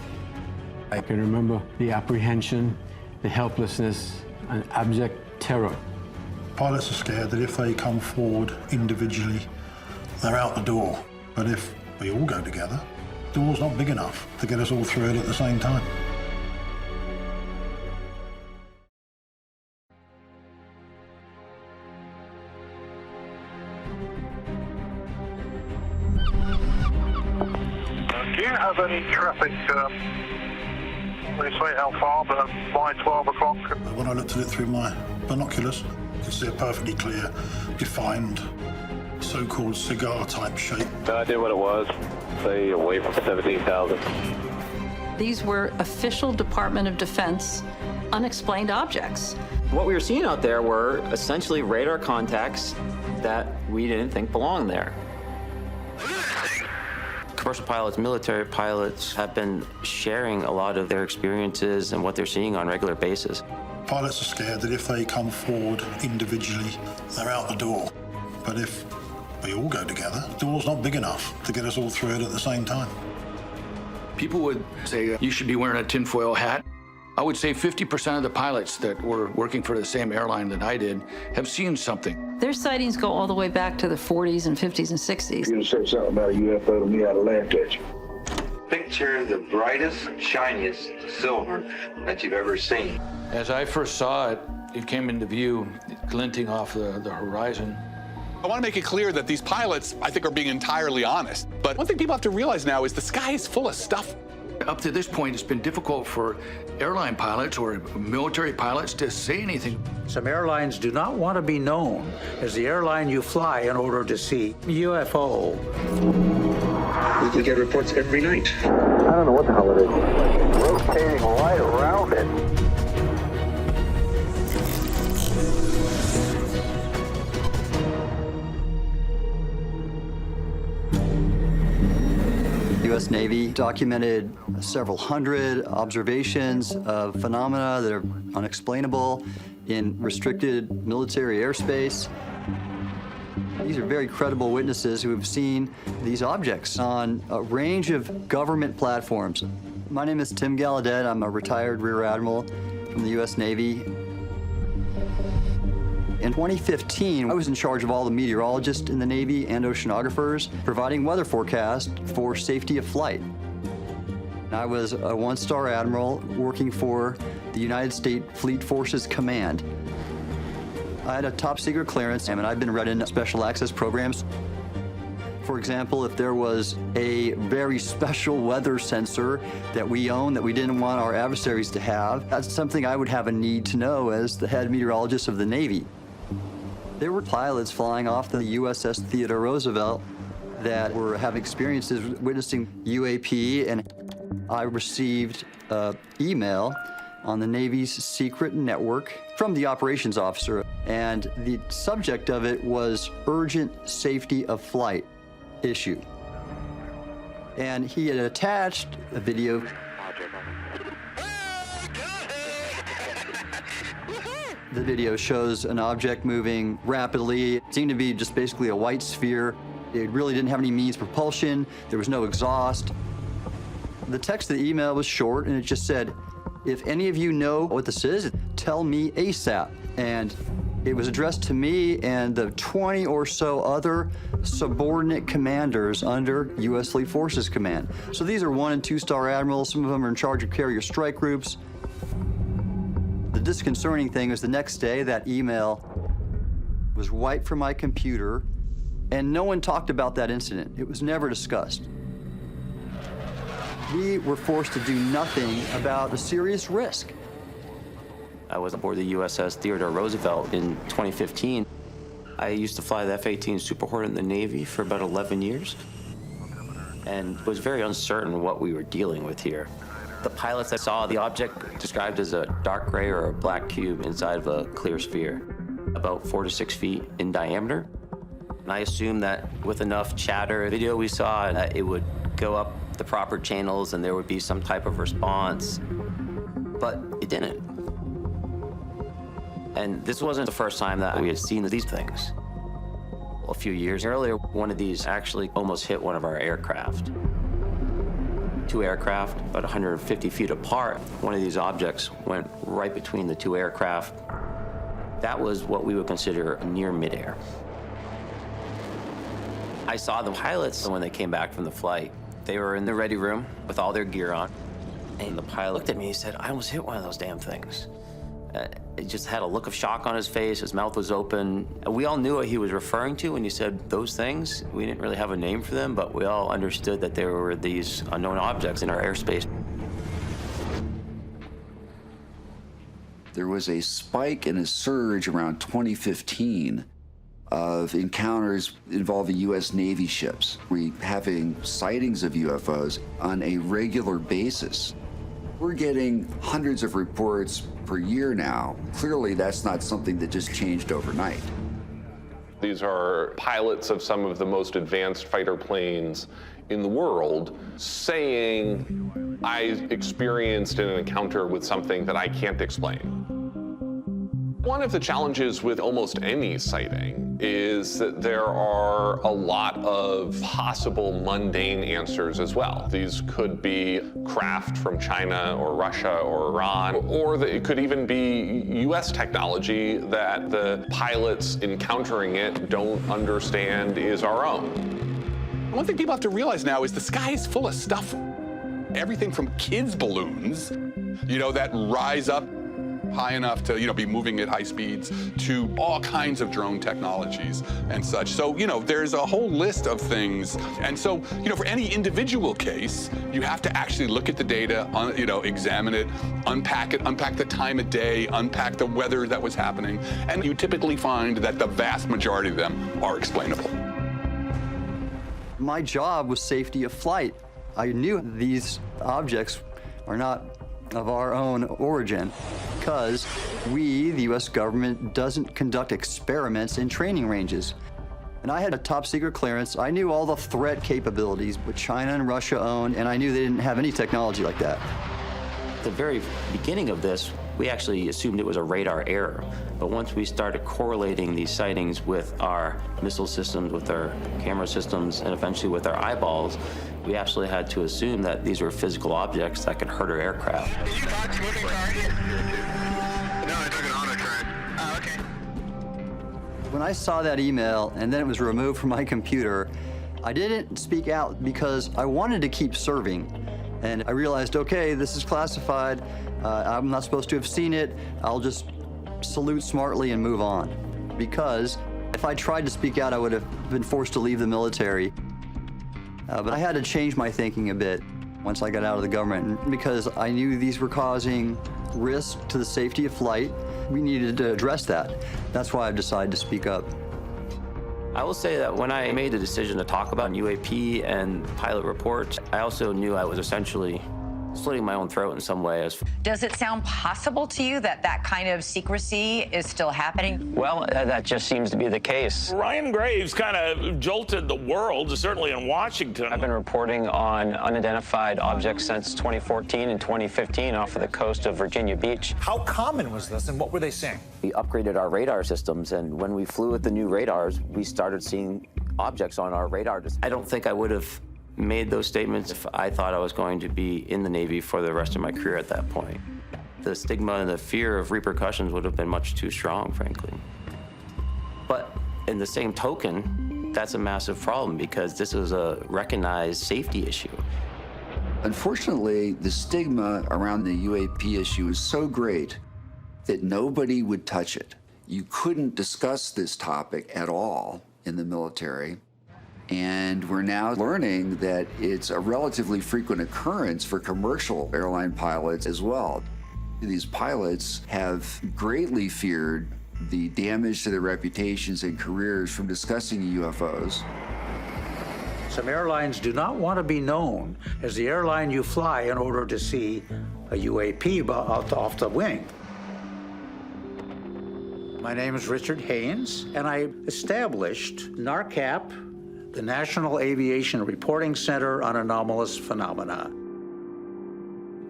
I can remember the apprehension, the helplessness, and abject terror. Pilots are scared that if they come forward individually, they're out the door. But if we all go together, the door's not big enough to get us all through it at the same time. Do you have any traffic, when you say how far, but by 12 o'clock? When I looked at it through my binoculars, you can see a perfectly clear, defined, so-called cigar-type shape. No idea what it was. Say away from 17,000. These were official Department of Defense unexplained objects. What we were seeing out there were essentially radar contacts that we didn't think belonged there. commercial pilots, military pilots have been sharing a lot of their experiences and what they're seeing on a regular basis. Pilots are scared that if they come forward individually, they're out the door. But if we all go together, the door's not big enough to get us all through it at the same time. People would say, you should be wearing a tinfoil hat. I would say 50% of the pilots that were working for the same airline that I did have seen something. Their sightings go all the way back to the 40s and 50s and 60s. You're gonna say something about a UFO to me, I'd laugh at you. Picture the brightest, shiniest silver that you've ever seen. As I first saw it, it came into view, glinting off the horizon. I want to make it clear that these pilots, I think, are being entirely honest. But one thing people have to realize now is the sky is full of stuff. Up to this point, it's been difficult for airline pilots or military pilots to say anything. Some airlines do not want to be known as the airline you fly in order to see UFO. We get reports every night. I don't know what the hell it is. Rotating right around it. U.S. Navy documented several hundred observations of phenomena that are unexplainable in restricted military airspace. These are very credible witnesses who have seen these objects on a range of government platforms. My name is Tim Gallaudet. I'm a retired Rear Admiral from the U.S. Navy. In 2015, I was in charge of all the meteorologists in the Navy and oceanographers, providing weather forecasts for safety of flight. I was a one-star admiral working for the United States Fleet Forces Command. I had a top-secret clearance, and I've been read in special access programs. For example, if there was a very special weather sensor that we own that we didn't want our adversaries to have, that's something I would have a need to know as the head meteorologist of the Navy. There were pilots flying off the USS Theodore Roosevelt that were having experiences witnessing UAP, and I received an email on the Navy's secret network from the operations officer, and the subject of it was urgent safety of flight issue. And he had attached a video. The video shows an object moving rapidly. It seemed to be just basically a white sphere. It really didn't have any means of propulsion. There was no exhaust. The text of the email was short, and it just said, if any of you know what this is, tell me ASAP. And it was addressed to me and the 20 or so other subordinate commanders under U.S. Fleet Forces Command. So these are 1- and 2-star admirals. Some of them are in charge of carrier strike groups. The disconcerting thing was the next day, that email was wiped from my computer, and no one talked about that incident. It was never discussed. We were forced to do nothing about a serious risk. I was aboard the USS Theodore Roosevelt in 2015. I used to fly the F-18 Super Hornet in the Navy for about 11 years and was very uncertain what we were dealing with here. The pilots that saw the object described as a dark gray or a black cube inside of a clear sphere, about 4 to 6 feet in diameter. And I assumed that with enough chatter, video we saw, that it would go up the proper channels and there would be some type of response, but it didn't. And this wasn't the first time that we had seen these things. A few years earlier, one of these actually almost hit one of our aircraft. 2 aircraft, about 150 feet apart. One of these objects went right between the 2 aircraft. That was what we would consider near midair. I saw the pilots when they came back from the flight. They were in the ready room with all their gear on. And the pilot looked at me and he said, I almost hit one of those damn things. He just had a look of shock on his face. His mouth was open. We all knew what he was referring to when he said those things. We didn't really have a name for them, but we all understood that there were these unknown objects in our airspace. There was a spike and a surge around 2015 of encounters involving U.S. Navy ships. We're having sightings of UFOs on a regular basis. We're getting hundreds of reports per year now. Clearly, that's not something that just changed overnight. These are pilots of some of the most advanced fighter planes in the world saying, I experienced an encounter with something that I can't explain. One of the challenges with almost any sighting is that there are a lot of possible mundane answers as well. These could be craft from China or Russia or Iran, or it could even be US technology that the pilots encountering it don't understand is our own. One thing people have to realize now is the sky is full of stuff. Everything from kids' balloons, that rise up high enough to, be moving at high speeds, to all kinds of drone technologies and such. So, there's a whole list of things. And so, for any individual case, you have to actually look at the data, examine it, unpack the time of day, unpack the weather that was happening. And you typically find that the vast majority of them are explainable. My job was safety of flight. I knew these objects are not of our own origin because we, the U.S. government, doesn't conduct experiments in training ranges. And I had a top secret clearance. I knew all the threat capabilities what China and Russia owned, and I knew they didn't have any technology like that. At the very beginning of this, we actually assumed it was a radar error. But once we started correlating these sightings with our missile systems, with our camera systems, and eventually with our eyeballs, we absolutely had to assume that these were physical objects that could hurt our aircraft. Did you talk to moving target? No, I took an auto track. Oh, okay. When I saw that email and then it was removed from my computer, I didn't speak out because I wanted to keep serving. And I realized, okay, this is classified. I'm not supposed to have seen it. I'll just salute smartly and move on. Because if I tried to speak out, I would have been forced to leave the military. But I had to change my thinking a bit once I got out of the government because I knew these were causing risk to the safety of flight. We needed to address that. That's why I've decided to speak up. I will say that when I made the decision to talk about UAP and pilot reports, I also knew I was essentially slitting my own throat in some ways. Does it sound possible to you that that kind of secrecy is still happening? Well, that just seems to be the case. Ryan Graves kind of jolted the world, certainly in Washington. I've been reporting on unidentified objects since 2014 and 2015 off of the coast of Virginia Beach. How common was this, and what were they seeing? We upgraded our radar systems, and when we flew with the new radars, we started seeing objects on our radar. I don't think I would have made those statements if I thought I was going to be in the Navy for the rest of my career at that point. The stigma and the fear of repercussions would have been much too strong, frankly. But in the same token, that's a massive problem because this is a recognized safety issue. Unfortunately, the stigma around the UAP issue is so great that nobody would touch it. You couldn't discuss this topic at all in the military. And we're now learning that it's a relatively frequent occurrence for commercial airline pilots as well. These pilots have greatly feared the damage to their reputations and careers from discussing UFOs. Some airlines do not want to be known as the airline you fly in order to see a UAP off the wing. My name is Richard Haynes, and I established NARCAP, the National Aviation Reporting Center on Anomalous Phenomena.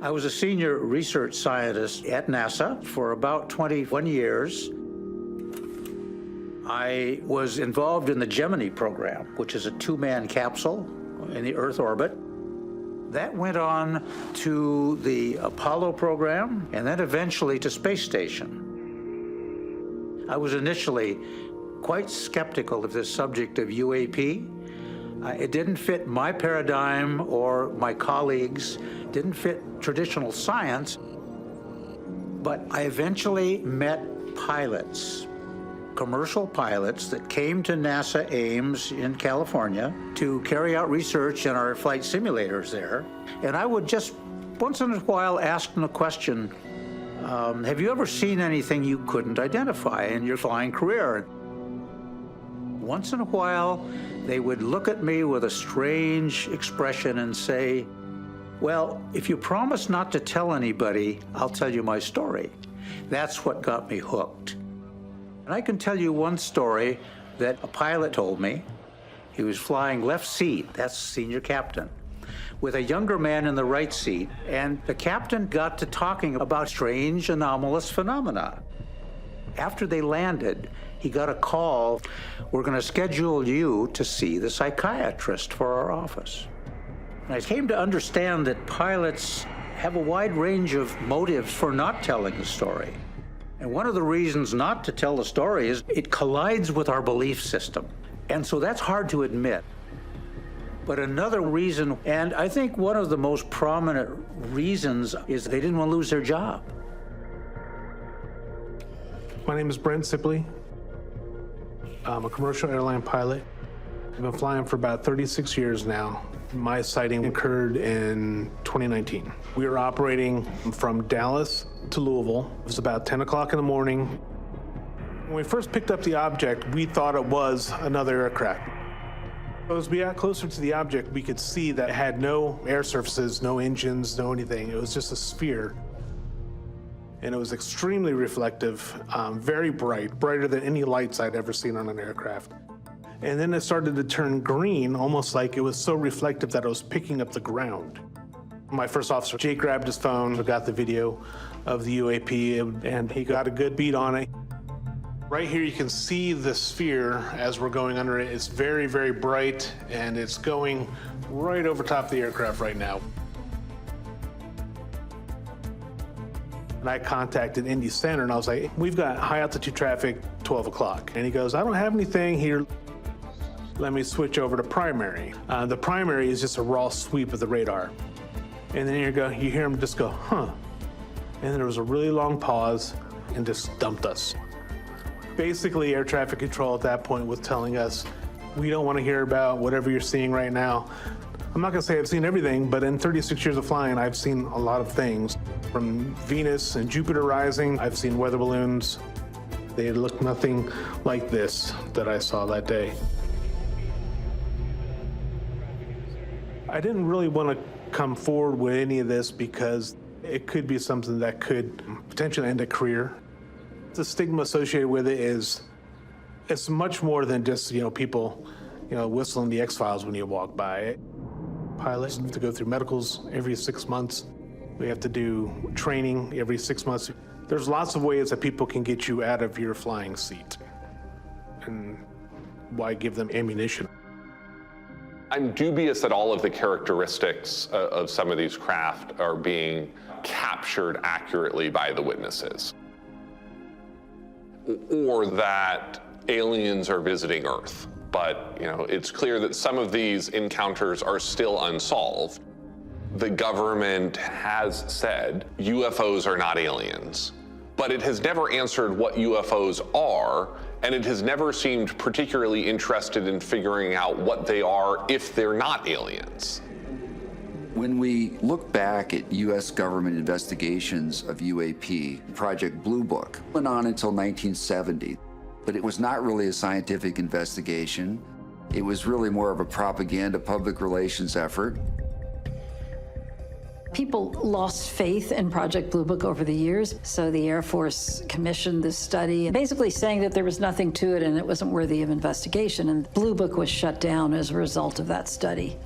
I was a senior research scientist at NASA for about 21 years. I was involved in the Gemini program, which is a two-man capsule in the Earth orbit. That went on to the Apollo program and then eventually to space station. I was initially quite skeptical of this subject of UAP. It didn't fit my paradigm or my colleagues, didn't fit traditional science, but I eventually met pilots, commercial pilots that came to NASA Ames in California to carry out research in our flight simulators there. And I would just once in a while ask them a question, have you ever seen anything you couldn't identify in your flying career? Once in a while, they would look at me with a strange expression and say, well, if you promise not to tell anybody, I'll tell you my story. That's what got me hooked. And I can tell you one story that a pilot told me. He was flying left seat, that's senior captain, with a younger man in the right seat, and the captain got to talking about strange anomalous phenomena. After they landed, he got a call, "We're going to schedule you to see the psychiatrist for our office." And I came to understand that pilots have a wide range of motives for not telling the story. And one of the reasons not to tell the story is it collides with our belief system. And so that's hard to admit. But another reason, and I think one of the most prominent reasons, is they didn't want to lose their job. My name is Brent Sipley. I'm a commercial airline pilot. I've been flying for about 36 years now. My sighting occurred in 2019. We were operating from Dallas to Louisville. It was about 10 o'clock in the morning. When we first picked up the object, we thought it was another aircraft. As we got closer to the object, we could see that it had no air surfaces, no engines, no anything. It was just a sphere. And it was extremely reflective, very bright, brighter than any lights I'd ever seen on an aircraft. And then it started to turn green, almost like it was so reflective that it was picking up the ground. My first officer, Jake, grabbed his phone, got the video of the UAP, and he got a good beat on it. Right here, you can see the sphere as we're going under it. It's very, very bright, and it's going right over top of the aircraft right now. And I contacted Indy Center, and I was like, "We've got high altitude traffic, 12 o'clock. And he goes, "I don't have anything here. Let me switch over to primary." The primary is just a raw sweep of the radar. And then you hear him just go, "Huh." And then there was a really long pause and just dumped us. Basically, air traffic control at that point was telling us, "We don't want to hear about whatever you're seeing right now." I'm not going to say I've seen everything, but in 36 years of flying, I've seen a lot of things. From Venus and Jupiter rising, I've seen weather balloons. They look nothing like this that I saw that day. I didn't really want to come forward with any of this because it could be something that could potentially end a career. The stigma associated with it is, it's much more than just, people, whistling the X-Files when you walk by. Pilots have to go through medicals every 6 months. We have to do training every 6 months. There's lots of ways that people can get you out of your flying seat. And why give them ammunition? I'm dubious that all of the characteristics of some of these craft are being captured accurately by the witnesses, or that aliens are visiting Earth. But, it's clear that some of these encounters are still unsolved. The government has said UFOs are not aliens, but it has never answered what UFOs are, and it has never seemed particularly interested in figuring out what they are if they're not aliens. When we look back at U.S. government investigations of UAP, Project Blue Book went on until 1970, but it was not really a scientific investigation. It was really more of a propaganda public relations effort. People lost faith in Project Blue Book over the years, so the Air Force commissioned this study, basically saying that there was nothing to it and it wasn't worthy of investigation, and Blue Book was shut down as a result of that study,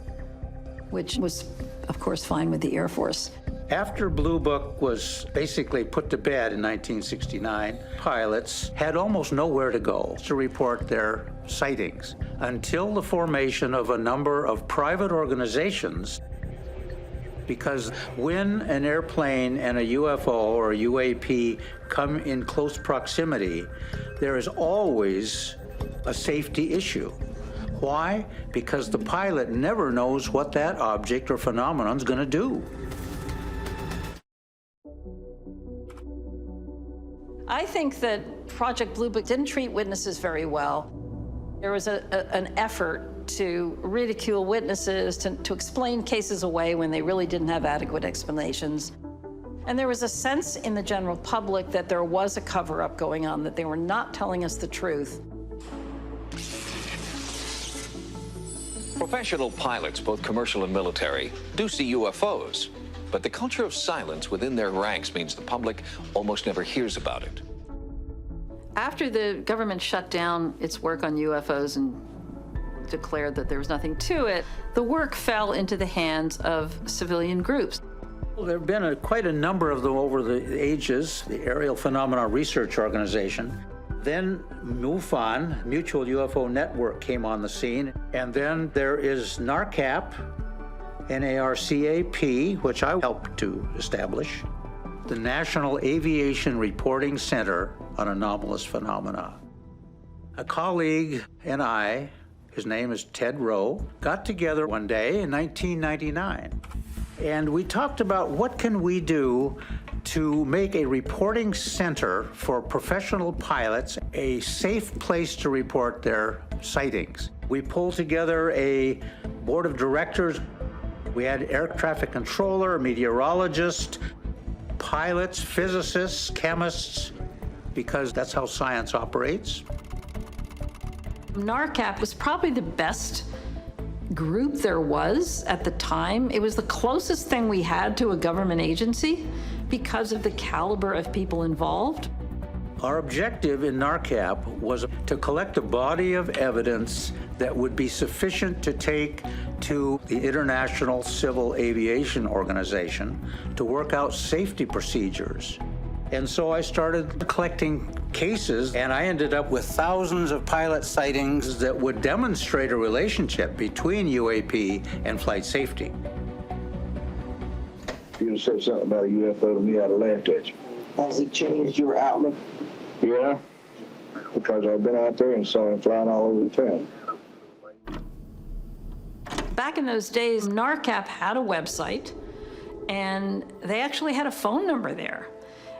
which was, of course, fine with the Air Force. After Blue Book was basically put to bed in 1969, pilots had almost nowhere to go to report their sightings until the formation of a number of private organizations. Because when an airplane and a UFO or a UAP come in close proximity, there is always a safety issue. Why? Because the pilot never knows what that object or phenomenon is going to do. I think that Project Blue Book didn't treat witnesses very well. There was an effort to ridicule witnesses, to explain cases away when they really didn't have adequate explanations. And there was a sense in the general public that there was a cover-up going on, that they were not telling us the truth. Professional pilots, both commercial and military, do see UFOs, but the culture of silence within their ranks means the public almost never hears about it. After the government shut down its work on UFOs in declared that there was nothing to it, the work fell into the hands of civilian groups. Well, there have been quite a number of them over the ages. The Aerial Phenomena Research Organization. Then MUFON, Mutual UFO Network, came on the scene. And then there is NARCAP, NARCAP, which I helped to establish, the National Aviation Reporting Center on Anomalous Phenomena. A colleague and I, his name is Ted Rowe, got together one day in 1999, and we talked about what can we do to make a reporting center for professional pilots a safe place to report their sightings. We pulled together a board of directors. We had air traffic controller, meteorologist, pilots, physicists, chemists, because that's how science operates. NARCAP was probably the best group there was at the time. It was the closest thing we had to a government agency because of the caliber of people involved. Our objective in NARCAP was to collect a body of evidence that would be sufficient to take to the International Civil Aviation Organization to work out safety procedures. And so I started collecting cases, and I ended up with thousands of pilot sightings that would demonstrate a relationship between UAP and flight safety. You said something about a UFO to me, I'd have laughed at you. Has it changed your outlook? Yeah, because I've been out there and saw him flying all over the town. Back in those days, NARCAP had a website, and they actually had a phone number there.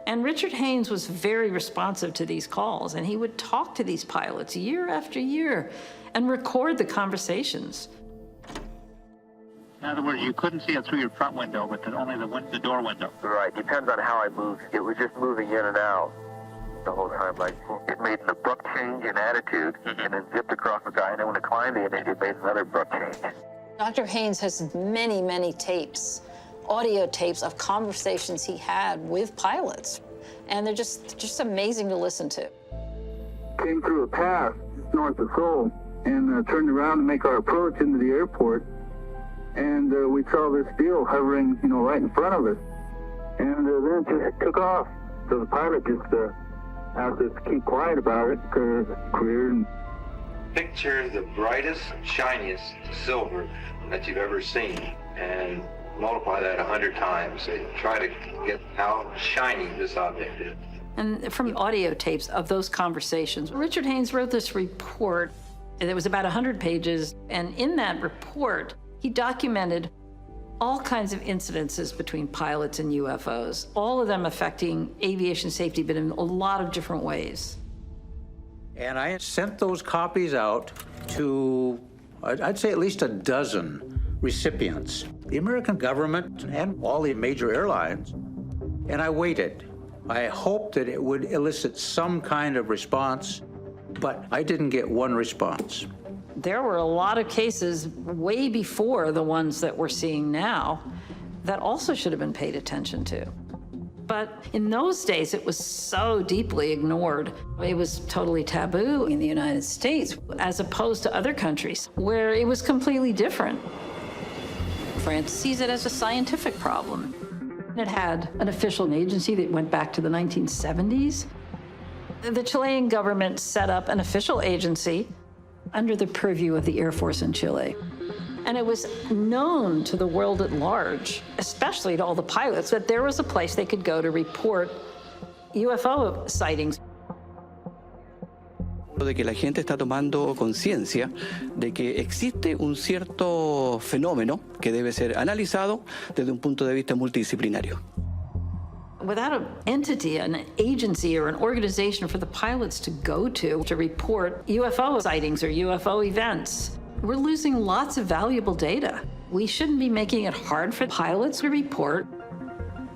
And Richard Haynes was very responsive to these calls, and he would talk to these pilots year after year and record the conversations. In other words, you couldn't see it through your front window, but only the door window. Right, depends on how I moved. It was just moving in and out the whole time. Like, it made an abrupt change in attitude and then zipped across the guy, and then when it climbed in, it made another abrupt change. Dr. Haynes has many, many tapes, audio tapes of conversations he had with pilots, and they're just amazing to listen to. Came through a pass north of Seoul and turned around to make our approach into the airport, and we saw this deal hovering, right in front of us, and then it just took off. So the pilot just asked us to keep quiet about it because it's clear. Picture the brightest, shiniest silver that you've ever seen, and multiply that 100 times and try to get how shiny this object is. And from audio tapes of those conversations, Richard Haynes wrote this report, and it was about 100 pages, and in that report, he documented all kinds of incidences between pilots and UFOs, all of them affecting aviation safety, but in a lot of different ways. And I sent those copies out to, I'd say, at least a dozen recipients, the American government and all the major airlines, and I waited. I hoped that it would elicit some kind of response, but I didn't get one response. There were a lot of cases way before the ones that we're seeing now that also should have been paid attention to. But in those days, it was so deeply ignored. It was totally taboo in the United States, as opposed to other countries where it was completely different. France sees it as a scientific problem. It had an official agency that went back to the 1970s. The Chilean government set up an official agency under the purview of the Air Force in Chile. And it was known to the world at large, especially to all the pilots, that there was a place they could go to report UFO sightings. De que la gente está tomando conciencia de que existe un cierto fenómeno que debe ser analizado desde un punto de vista multidisciplinario. Without an entity, an agency, or an organization for the pilots to go to report UFO sightings or UFO events, we're losing lots of valuable data. We shouldn't be making it hard for pilots to report.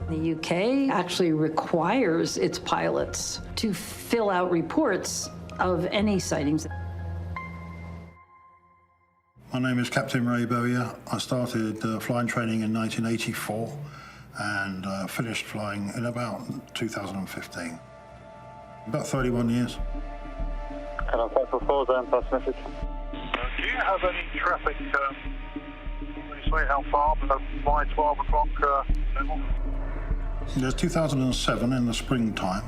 The UK actually requires its pilots to fill out reports of any sightings. My name is Captain Ray Bowyer. I started flying training in 1984 and finished flying in about 2015. About 31 years. Can I pass and pass message? you have any traffic, when you say how far, but by 12 o'clock level? It was 2007 in the springtime.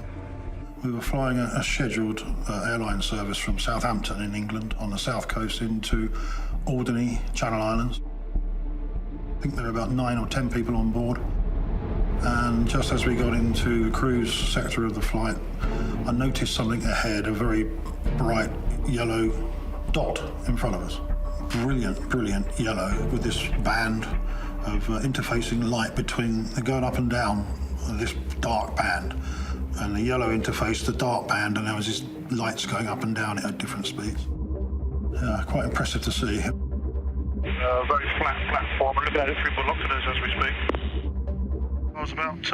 We were flying a scheduled airline service from Southampton in England on the south coast into Alderney, Channel Islands. I think there were about 9 or 10 people on board. And just as we got into the cruise sector of the flight, I noticed something ahead, a very bright yellow dot in front of us. Brilliant, brilliant yellow with this band of interfacing light between the going up and down this dark band. And the yellow interface, the dark band, and there was this lights going up and down at different speeds. Quite impressive to see. Very flat platform. I'm looking at it through binoculars as we speak. I was about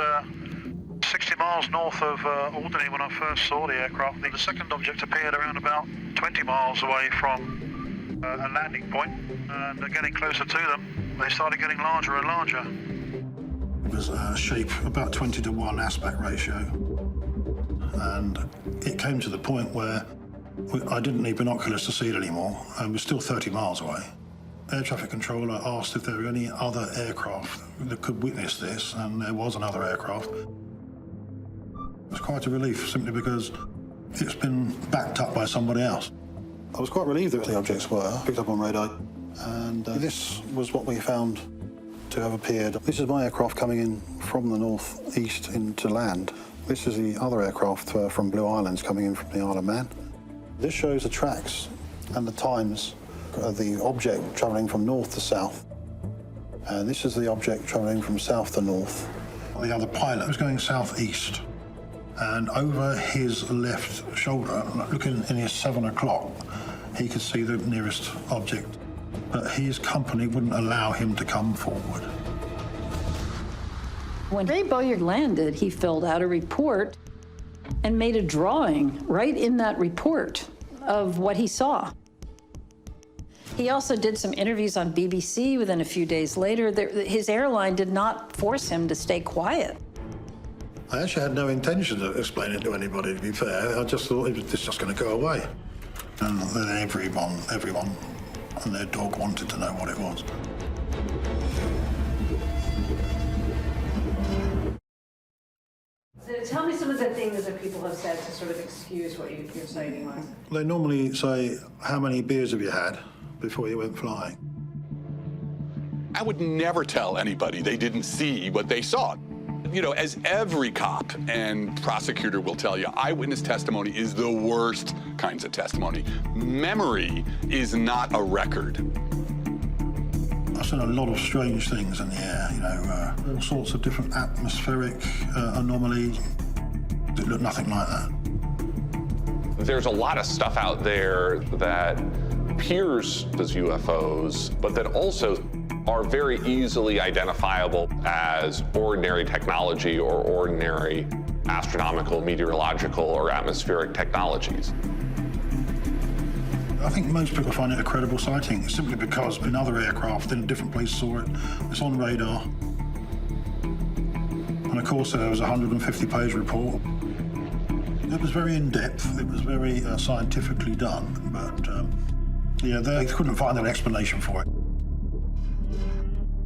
60 miles north of Alderney when I first saw the aircraft. The second object appeared around about 20 miles away from a landing point, and getting closer to them, they started getting larger and larger. It was a shape about 20-to-1 aspect ratio, and it came to the point where I didn't need binoculars to see it anymore, and it was still 30 miles away. Air traffic controller asked if there were any other aircraft that could witness this, and there was another aircraft. It was quite a relief, simply because it's been backed up by somebody else. I was quite relieved that the objects were picked up on radar, and this was what we found to have appeared. This is my aircraft coming in from the northeast into land. This is the other aircraft from Blue Islands coming in from the Isle of Man. This shows the tracks and the times of the object travelling from north to south. And this is the object travelling from south to north. The other pilot was going southeast, and over his left shoulder, looking in his 7 o'clock, he could see the nearest object, but his company wouldn't allow him to come forward. When Ray Boyard landed, he filled out a report and made a drawing right in that report of what he saw. He also did some interviews on BBC within a few days later. His airline did not force him to stay quiet. I actually had no intention of explaining it to anybody, to be fair. I just thought it was just going to go away. And then everyone and their dog wanted to know what it was. So tell me some of the things that people have said to sort of excuse what your sighting was. They normally say, how many beers have you had before you went flying? I would never tell anybody they didn't see what they saw. You know, as every cop and prosecutor will tell you, eyewitness testimony is the worst kinds of testimony. Memory is not a record. I've seen a lot of strange things in the air, you know, all sorts of different atmospheric anomalies. It looked nothing like that. There's a lot of stuff out there that appears as UFOs, but that also are very easily identifiable as ordinary technology or ordinary astronomical, meteorological, or atmospheric technologies. I think most people find it a credible sighting simply because another aircraft in a different place saw it. It's on radar. And of course, there was a 150-page report. It was very in-depth. It was very scientifically done. But yeah, they couldn't find an explanation for it.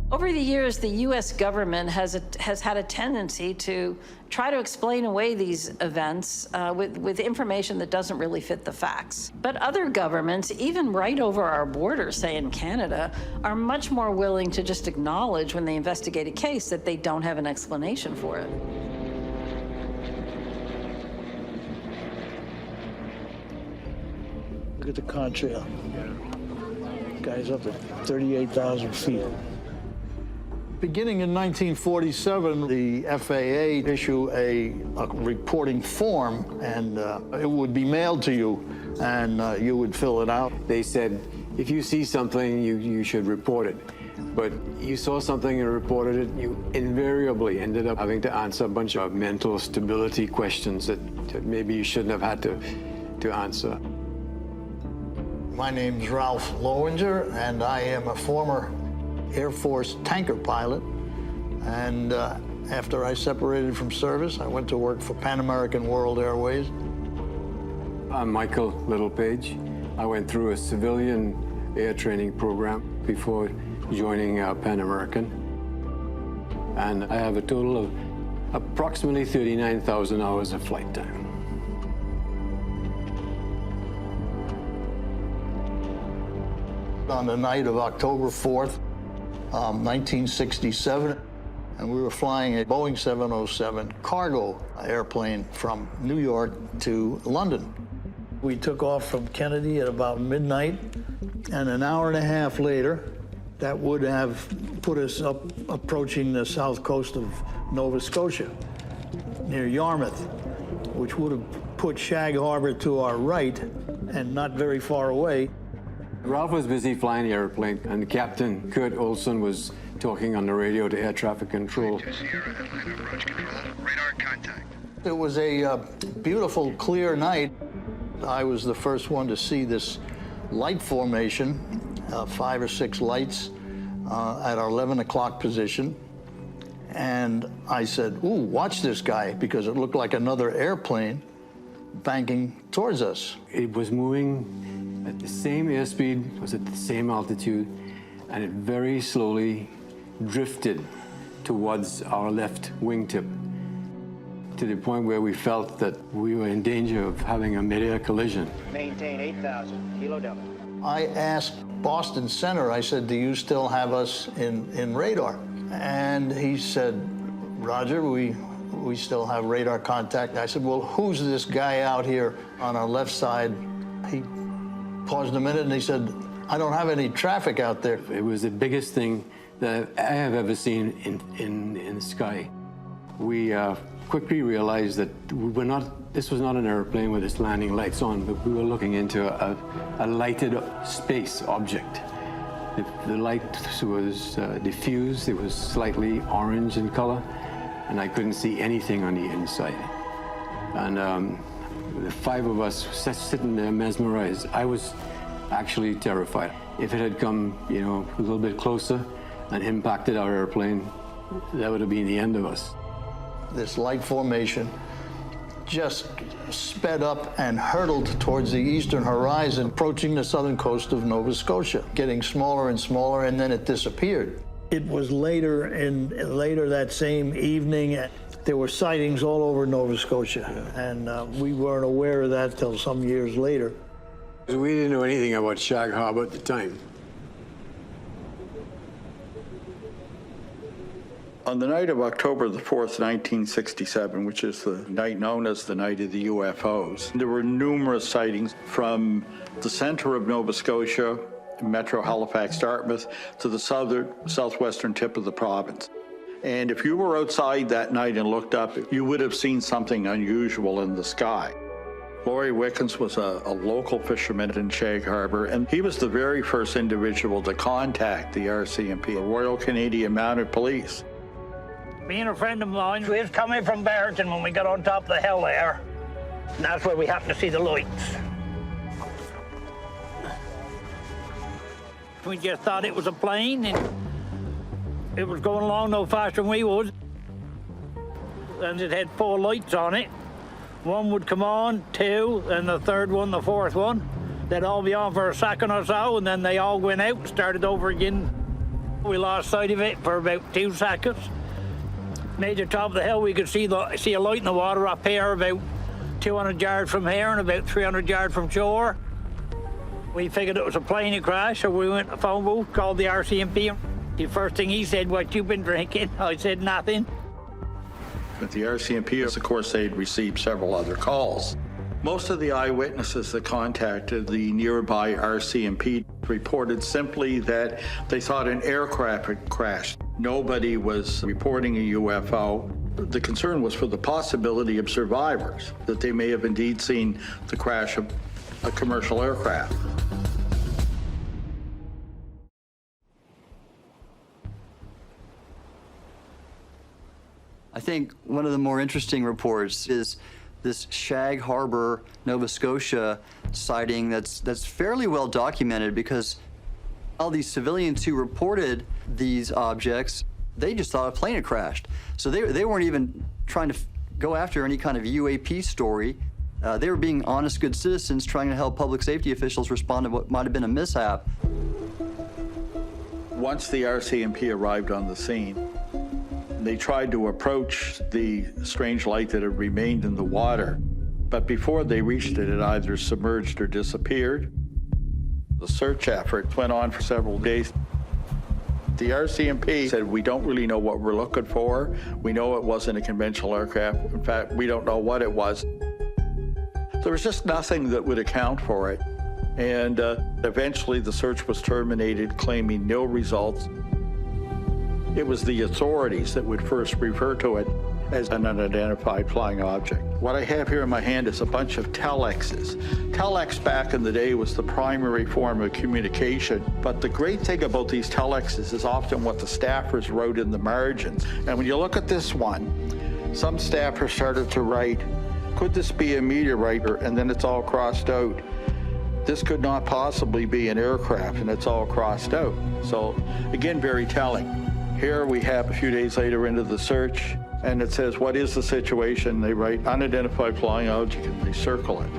Over the years, the U.S. government has had a tendency to try to explain away these events with information that doesn't really fit the facts. But other governments, even right over our border, say in Canada, are much more willing to just acknowledge when they investigate a case that they don't have an explanation for it. Look at the contrail. Guy's up at 38,000 feet. Beginning in 1947, the FAA issued a reporting form, and it would be mailed to you, and you would fill it out. They said, if you see something, you should report it. But you saw something and reported it, you invariably ended up having to answer a bunch of mental stability questions that maybe you shouldn't have had to answer. My name's Ralph Lowinger, and I am a former Air Force tanker pilot, and after I separated from service, I went to work for Pan American World Airways. I'm Michael Littlepage. I went through a civilian air training program before joining Pan American. And I have a total of approximately 39,000 hours of flight time. On the night of October 4th, 1967, and we were flying a Boeing 707 cargo airplane from New York to London. We took off from Kennedy at about midnight, and an hour and a half later, that would have put us up approaching the south coast of Nova Scotia, near Yarmouth, which would have put Shag Harbor to our right and not very far away. Ralph was busy flying the airplane, and Captain Kurt Olson was talking on the radio to air traffic control. It was a beautiful, clear night. I was the first one to see this light formation, 5 or 6 lights at our 11 o'clock position. And I said, ooh, watch this guy, because it looked like another airplane banking towards us. It was moving at the same airspeed, was at the same altitude, and it very slowly drifted towards our left wingtip, to the point where we felt that we were in danger of having a mid-air collision. Maintain 8,000, Kilo Delta. I asked Boston Center, I said, do you still have us in radar? And he said, Roger, we still have radar contact. I said, well, who's this guy out here on our left side? He paused a minute and he said, I don't have any traffic out there. It was the biggest thing that I have ever seen in the sky. We quickly realized that this was not an airplane with its landing lights on, but we were looking into a lighted space object. The light was diffused, it was slightly orange in color, and I couldn't see anything on the inside. And the 5 of us sitting there mesmerized. I was actually terrified. If it had come, a little bit closer and impacted our airplane, that would have been the end of us. This light formation just sped up and hurtled towards the eastern horizon, approaching the southern coast of Nova Scotia, getting smaller and smaller, and then it disappeared. It was later that same evening. There were sightings all over Nova Scotia, and we weren't aware of that till some years later. We didn't know anything about Shag Harbor at the time. On the night of October the 4th, 1967, which is the night known as the night of the UFOs, there were numerous sightings from the center of Nova Scotia, Metro Halifax, Dartmouth, to the southwestern tip of the province. And if you were outside that night and looked up, you would have seen something unusual in the sky. Laurie Wickens was a local fisherman in Shag Harbor, and he was the very first individual to contact the RCMP, the Royal Canadian Mounted Police. Me and a friend of mine, we was coming from Barrington when we got on top of the hill there. And that's where we happened to see the lights. We just thought it was a plane, and it was going along no faster than we was. And it had 4 lights on it. 1 would come on, 2, and the 3rd one, the 4th one. They'd all be on for a second or so, and then they all went out and started over again. We lost sight of it for about 2 seconds. Near the top of the hill, we could see a light in the water up here, about 200 yards from here and about 300 yards from shore. We figured it was a plane crash, so we went to the phone booth, called the RCMP. The first thing he said, what you been drinking? I said, nothing. But the RCMP, of course, they'd received several other calls. Most of the eyewitnesses that contacted the nearby RCMP reported simply that they thought an aircraft had crashed. Nobody was reporting a UFO. The concern was for the possibility of survivors, that they may have indeed seen the crash of a commercial aircraft. I think one of the more interesting reports is this Shag Harbor, Nova Scotia sighting that's fairly well documented, because all these civilians who reported these objects, they just thought a plane had crashed. So they weren't even trying to go after any kind of UAP story. They were being honest, good citizens trying to help public safety officials respond to what might have been a mishap. Once the RCMP arrived on the scene, they tried to approach the strange light that had remained in the water. But before they reached it, it either submerged or disappeared. The search effort went on for several days. The RCMP said, we don't really know what we're looking for. We know it wasn't a conventional aircraft. In fact, we don't know what it was. There was just nothing that would account for it. And eventually the search was terminated, claiming no results. It was the authorities that would first refer to it as an unidentified flying object. What I have here in my hand is a bunch of telexes. Telex back in the day was the primary form of communication, but the great thing about these telexes is often what the staffers wrote in the margins. And when you look at this one, some staffers started to write, could this be a meteorite? And then it's all crossed out. This could not possibly be an aircraft, and it's all crossed out. So again, very telling. Here we have a few days later into the search, and it says, what is the situation? They write unidentified flying object, and they circle it.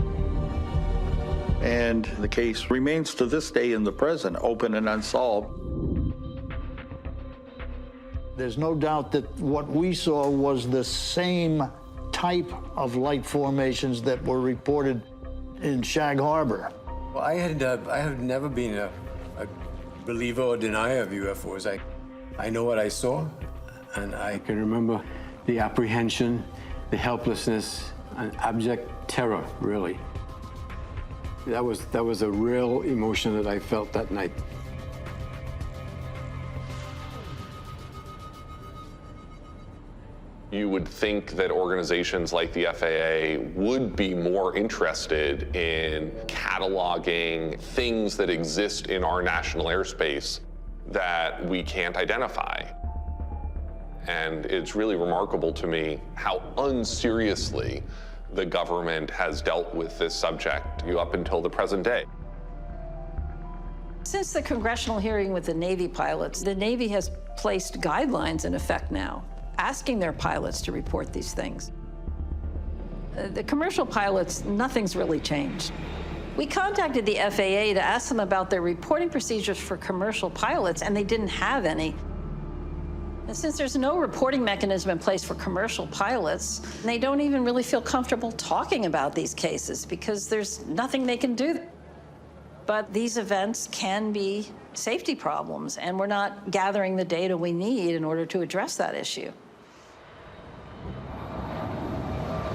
And the case remains to this day in the present, open and unsolved. There's no doubt that what we saw was the same type of light formations that were reported in Shag Harbor. Well, I have never been a believer or denier of UFOs. I know what I saw, and I can remember the apprehension, the helplessness, and abject terror, really. That was a real emotion that I felt that night. You would think that organizations like the FAA would be more interested in cataloging things that exist in our national airspace that we can't identify. And it's really remarkable to me how unseriously the government has dealt with this subject up until the present day. Since the congressional hearing with the Navy pilots, the Navy has placed guidelines in effect now, asking their pilots to report these things. The commercial pilots, nothing's really changed. We contacted the FAA to ask them about their reporting procedures for commercial pilots, and they didn't have any. And since there's no reporting mechanism in place for commercial pilots, they don't even really feel comfortable talking about these cases because there's nothing they can do. But these events can be safety problems, and we're not gathering the data we need in order to address that issue.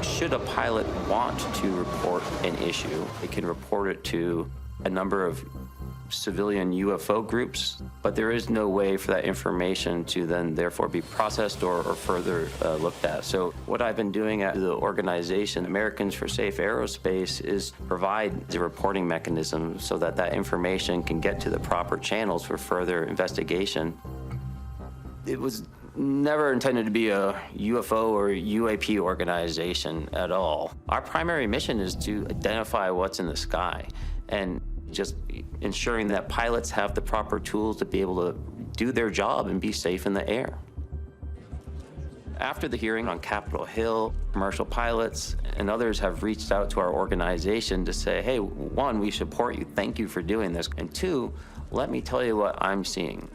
Should a pilot want to report an issue, they can report it to a number of civilian UFO groups, but there is no way for that information to then therefore be processed or further looked at. So what I've been doing at the organization, Americans for Safe Aerospace, is provide the reporting mechanism so that that information can get to the proper channels for further investigation. It was never intended to be a UFO or UAP organization at all. Our primary mission is to identify what's in the sky and just ensuring that pilots have the proper tools to be able to do their job and be safe in the air. After the hearing on Capitol Hill, commercial pilots and others have reached out to our organization to say, hey, one, we support you, thank you for doing this, and two, let me tell you what I'm seeing.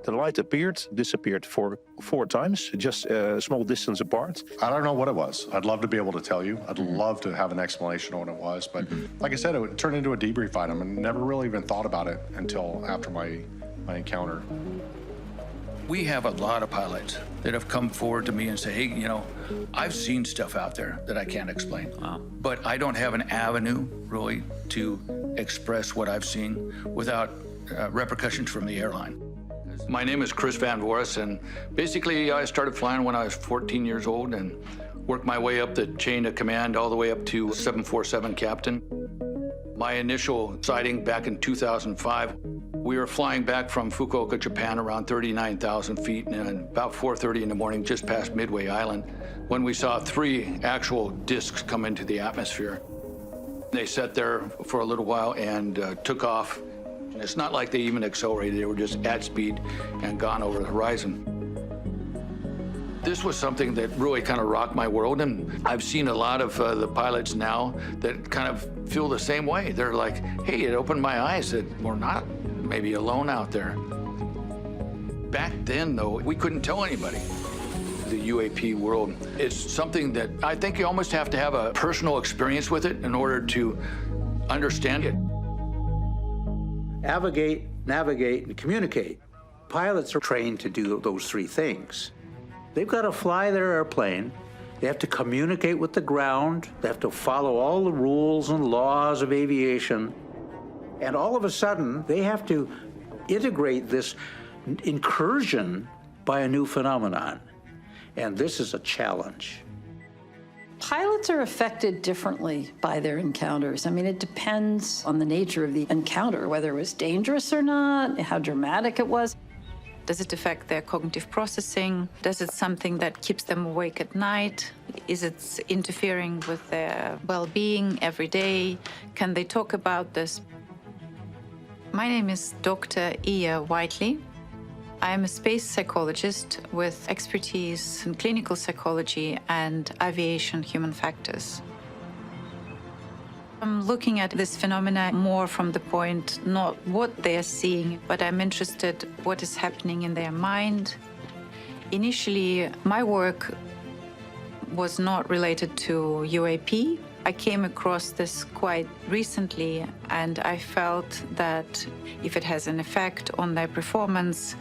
The light appeared, disappeared four times, just a small distance apart. I don't know what it was. I'd love to be able to tell you. I'd love to have an explanation on what it was. But like I said, it would turn into a debrief item and never really even thought about it until after my encounter. We have a lot of pilots that have come forward to me and say, hey, you know, I've seen stuff out there that I can't explain. But I don't have an avenue, really, to express what I've seen without repercussions from the airline. My name is Chris Van Voris, and basically I started flying when I was 14 years old and worked my way up the chain of command all the way up to 747 captain. My initial sighting back in 2005, we were flying back from Fukuoka, Japan, around 39,000 feet, and about 4:30 in the morning, just past Midway Island, when we saw 3 actual discs come into the atmosphere. They sat there for a little while and took off. It's not like they even accelerated, they were just at speed and gone over the horizon. This was something that really kind of rocked my world, and I've seen a lot of the pilots now that kind of feel the same way. They're like, hey, it opened my eyes that we're not maybe alone out there. Back then, though, we couldn't tell anybody. The UAP world, it's something that I think you almost have to have a personal experience with it in order to understand it. Navigate, and communicate. Pilots are trained to do those three things. They've got to fly their airplane, they have to communicate with the ground, they have to follow all the rules and laws of aviation, and all of a sudden, they have to integrate this incursion by a new phenomenon. And this is a challenge. Pilots are affected differently by their encounters. I mean, it depends on the nature of the encounter, whether it was dangerous or not, how dramatic it was. Does it affect their cognitive processing? Does it something that keeps them awake at night? Is it interfering with their well-being every day? Can they talk about this? My name is Dr. Iya Whiteley. I am a space psychologist with expertise in clinical psychology and aviation human factors. I'm looking at this phenomena more from the point, not what they're seeing, but I'm interested in what is happening in their mind. Initially, my work was not related to UAP. I came across this quite recently, and I felt that if it has an effect on their performance,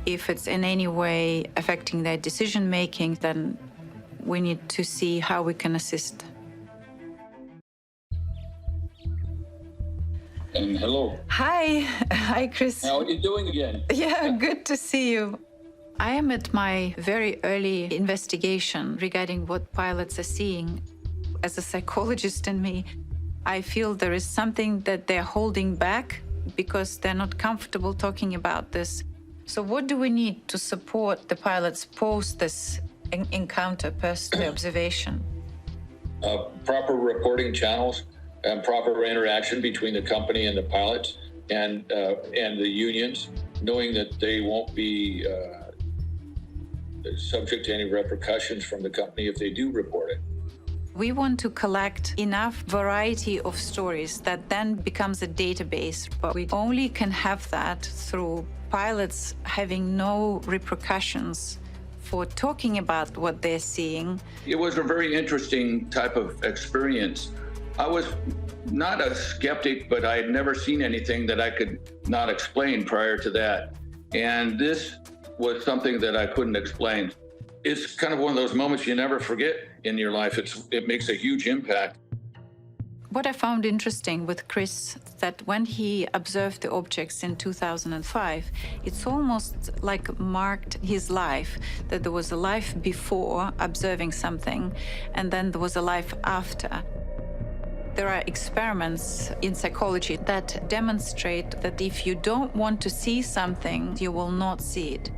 if it's in any way affecting their decision-making, then we need to see how we can assist. And hello. Hi. Hi, Chris. How are you doing again? Yeah, good to see you. I am at my very early investigation regarding what pilots are seeing. As a psychologist in me, I feel there is something that they're holding back because they're not comfortable talking about this. So what do we need to support the pilots post this encounter, post the observation? Proper reporting channels and proper interaction between the company and the pilots and the unions, knowing that they won't be subject to any repercussions from the company if they do report it. We want to collect enough variety of stories that then becomes a database, but we only can have that through pilots having no repercussions for talking about what they're seeing. It was a very interesting type of experience. I was not a skeptic, but I had never seen anything that I could not explain prior to that. And this was something that I couldn't explain. It's kind of one of those moments you never forget in your life. It makes a huge impact. What I found interesting with Chris, that when he observed the objects in 2005, it's almost like marked his life, that there was a life before observing something, and then there was a life after. There are experiments in psychology that demonstrate that if you don't want to see something, you will not see it.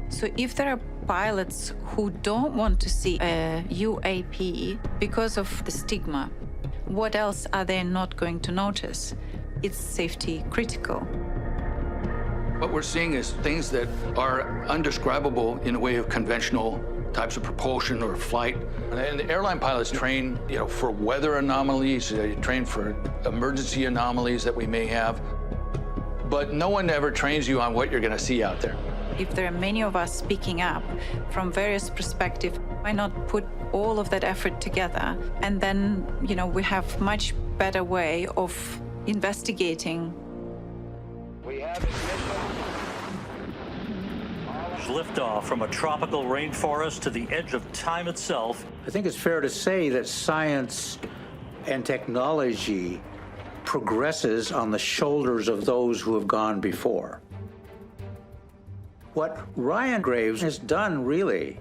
So if there are pilots who don't want to see a UAP because of the stigma, what else are they not going to notice? It's safety critical. What we're seeing is things that are undescribable in a way of conventional types of propulsion or flight. And the airline pilots train, for weather anomalies, they train for emergency anomalies that we may have. But no one ever trains you on what you're going to see out there. If there are many of us speaking up from various perspectives, why not put all of that effort together? And then, we have much better way of investigating. We have liftoff from a tropical rainforest to the edge of time itself. I think it's fair to say that science and technology progresses on the shoulders of those who have gone before. What Ryan Graves has done, really,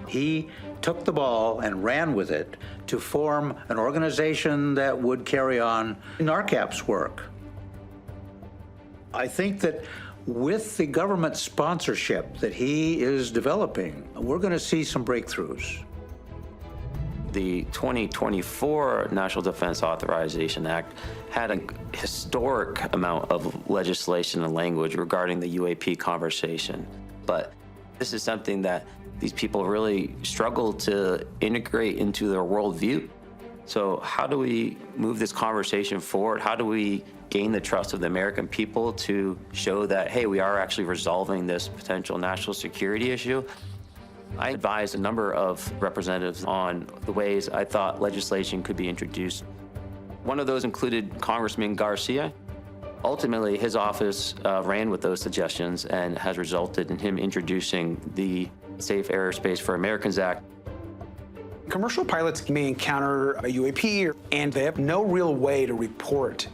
he took the ball and ran with it to form an organization that would carry on NARCAP's work. I think that with the government sponsorship that he is developing, we're going to see some breakthroughs. The 2024 National Defense Authorization Act had a historic amount of legislation and language regarding the UAP conversation. But this is something that these people really struggle to integrate into their worldview. So how do we move this conversation forward? How do we gain the trust of the American people to show that, hey, we are actually resolving this potential national security issue? I advised a number of representatives on the ways I thought legislation could be introduced. One of those included Congressman Garcia. Ultimately, his office ran with those suggestions and has resulted in him introducing the Safe Airspace for Americans Act. Commercial pilots may encounter a UAP, and they have no real way to report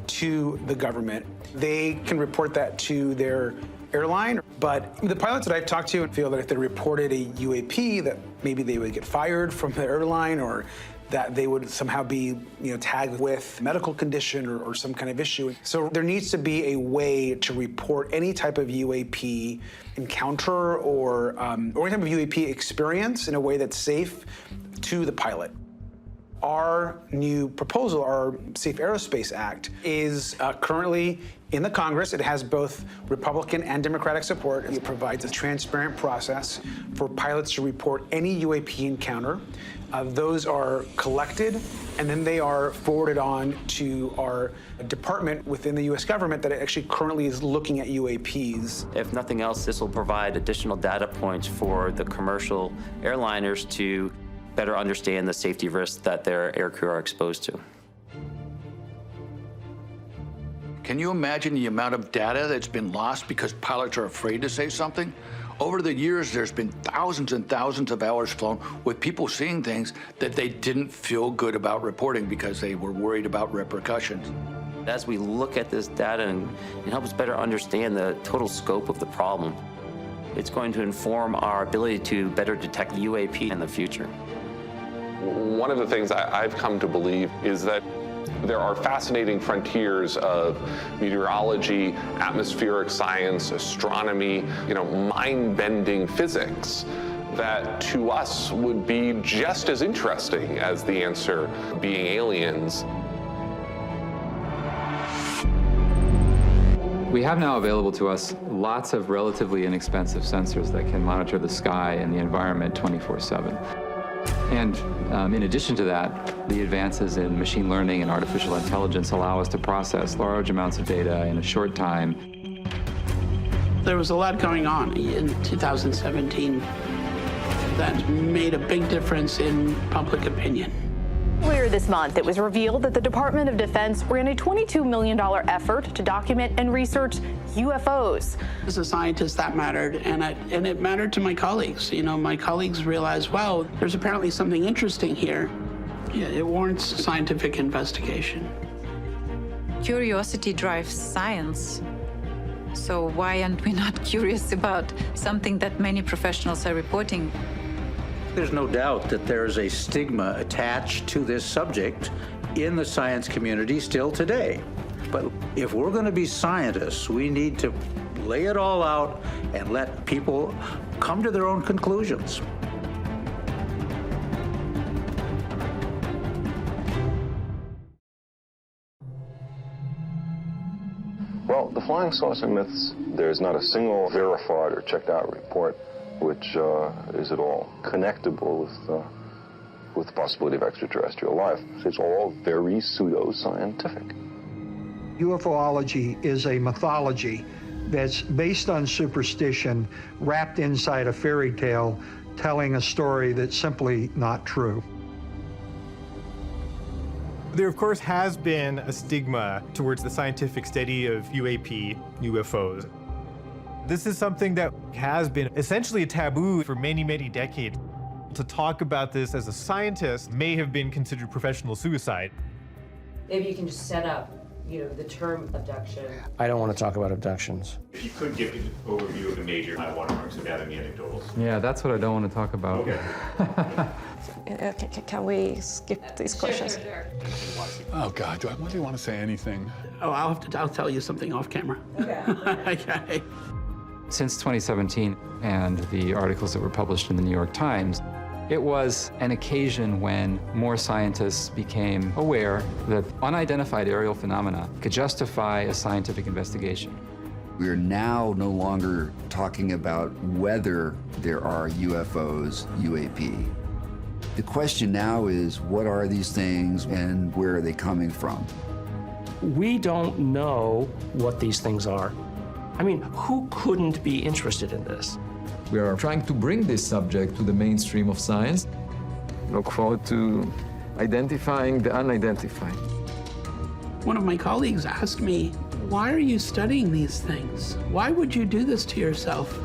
to the government. They can report that to their airline, but the pilots that I've talked to feel that if they reported a UAP, that maybe they would get fired from the airline, or that they would somehow be, tagged with medical condition or some kind of issue. So there needs to be a way to report any type of UAP encounter or any type of UAP experience in a way that's safe to the pilot. Our new proposal, our Safe Aerospace Act, is currently in the Congress. It has both Republican and Democratic support. It provides a transparent process for pilots to report any UAP encounter. Those are collected, and then they are forwarded on to our department within the U.S. government that actually currently is looking at UAPs. If nothing else, this will provide additional data points for the commercial airliners to better understand the safety risks that their aircrew are exposed to. Can you imagine the amount of data that's been lost because pilots are afraid to say something? Over the years, there's been thousands and thousands of hours flown with people seeing things that they didn't feel good about reporting because they were worried about repercussions. As we look at this data and help us better understand the total scope of the problem, it's going to inform our ability to better detect UAP in the future. One of the things I've come to believe is that there are fascinating frontiers of meteorology, atmospheric science, astronomy, mind-bending physics that to us would be just as interesting as the answer being aliens. We have now available to us lots of relatively inexpensive sensors that can monitor the sky and the environment 24/7. And in addition to that, the advances in machine learning and artificial intelligence allow us to process large amounts of data in a short time. There was a lot going on in 2017 that made a big difference in public opinion. Earlier this month, it was revealed that the Department of Defense ran a $22 million effort to document and research UFOs. As a scientist, that mattered, and it mattered to my colleagues. My colleagues realized, wow, there's apparently something interesting here. Yeah, it warrants scientific investigation. Curiosity drives science. So why aren't we not curious about something that many professionals are reporting? There's no doubt that there's a stigma attached to this subject in the science community still today. But if we're going to be scientists, we need to lay it all out and let people come to their own conclusions. Well, the flying saucer myths, there's not a single verified or checked out report which is at all connectable with the possibility of extraterrestrial life. It's all very pseudo-scientific. UFOlogy is a mythology that's based on superstition, wrapped inside a fairy tale, telling a story that's simply not true. There, of course, has been a stigma towards the scientific study of UAP, UFOs. This is something that has been essentially a taboo for many, many decades. To talk about this as a scientist may have been considered professional suicide. Maybe you can just set up, the term abduction. I don't want to talk about abductions. If you could give me an overview of the major high watermarks without any anecdotals. Yeah, that's what I don't want to talk about. Okay. Can we skip these questions? Sure. Oh, God, do you want to say anything? Oh, I'll tell you something off camera. Okay. Since 2017 and the articles that were published in the New York Times, it was an occasion when more scientists became aware that unidentified aerial phenomena could justify a scientific investigation. We are now no longer talking about whether there are UFOs, UAP. The question now is, what are these things and where are they coming from? We don't know what these things are. I mean, who couldn't be interested in this? We are trying to bring this subject to the mainstream of science. Look forward to identifying the unidentified. One of my colleagues asked me, why are you studying these things? Why would you do this to yourself?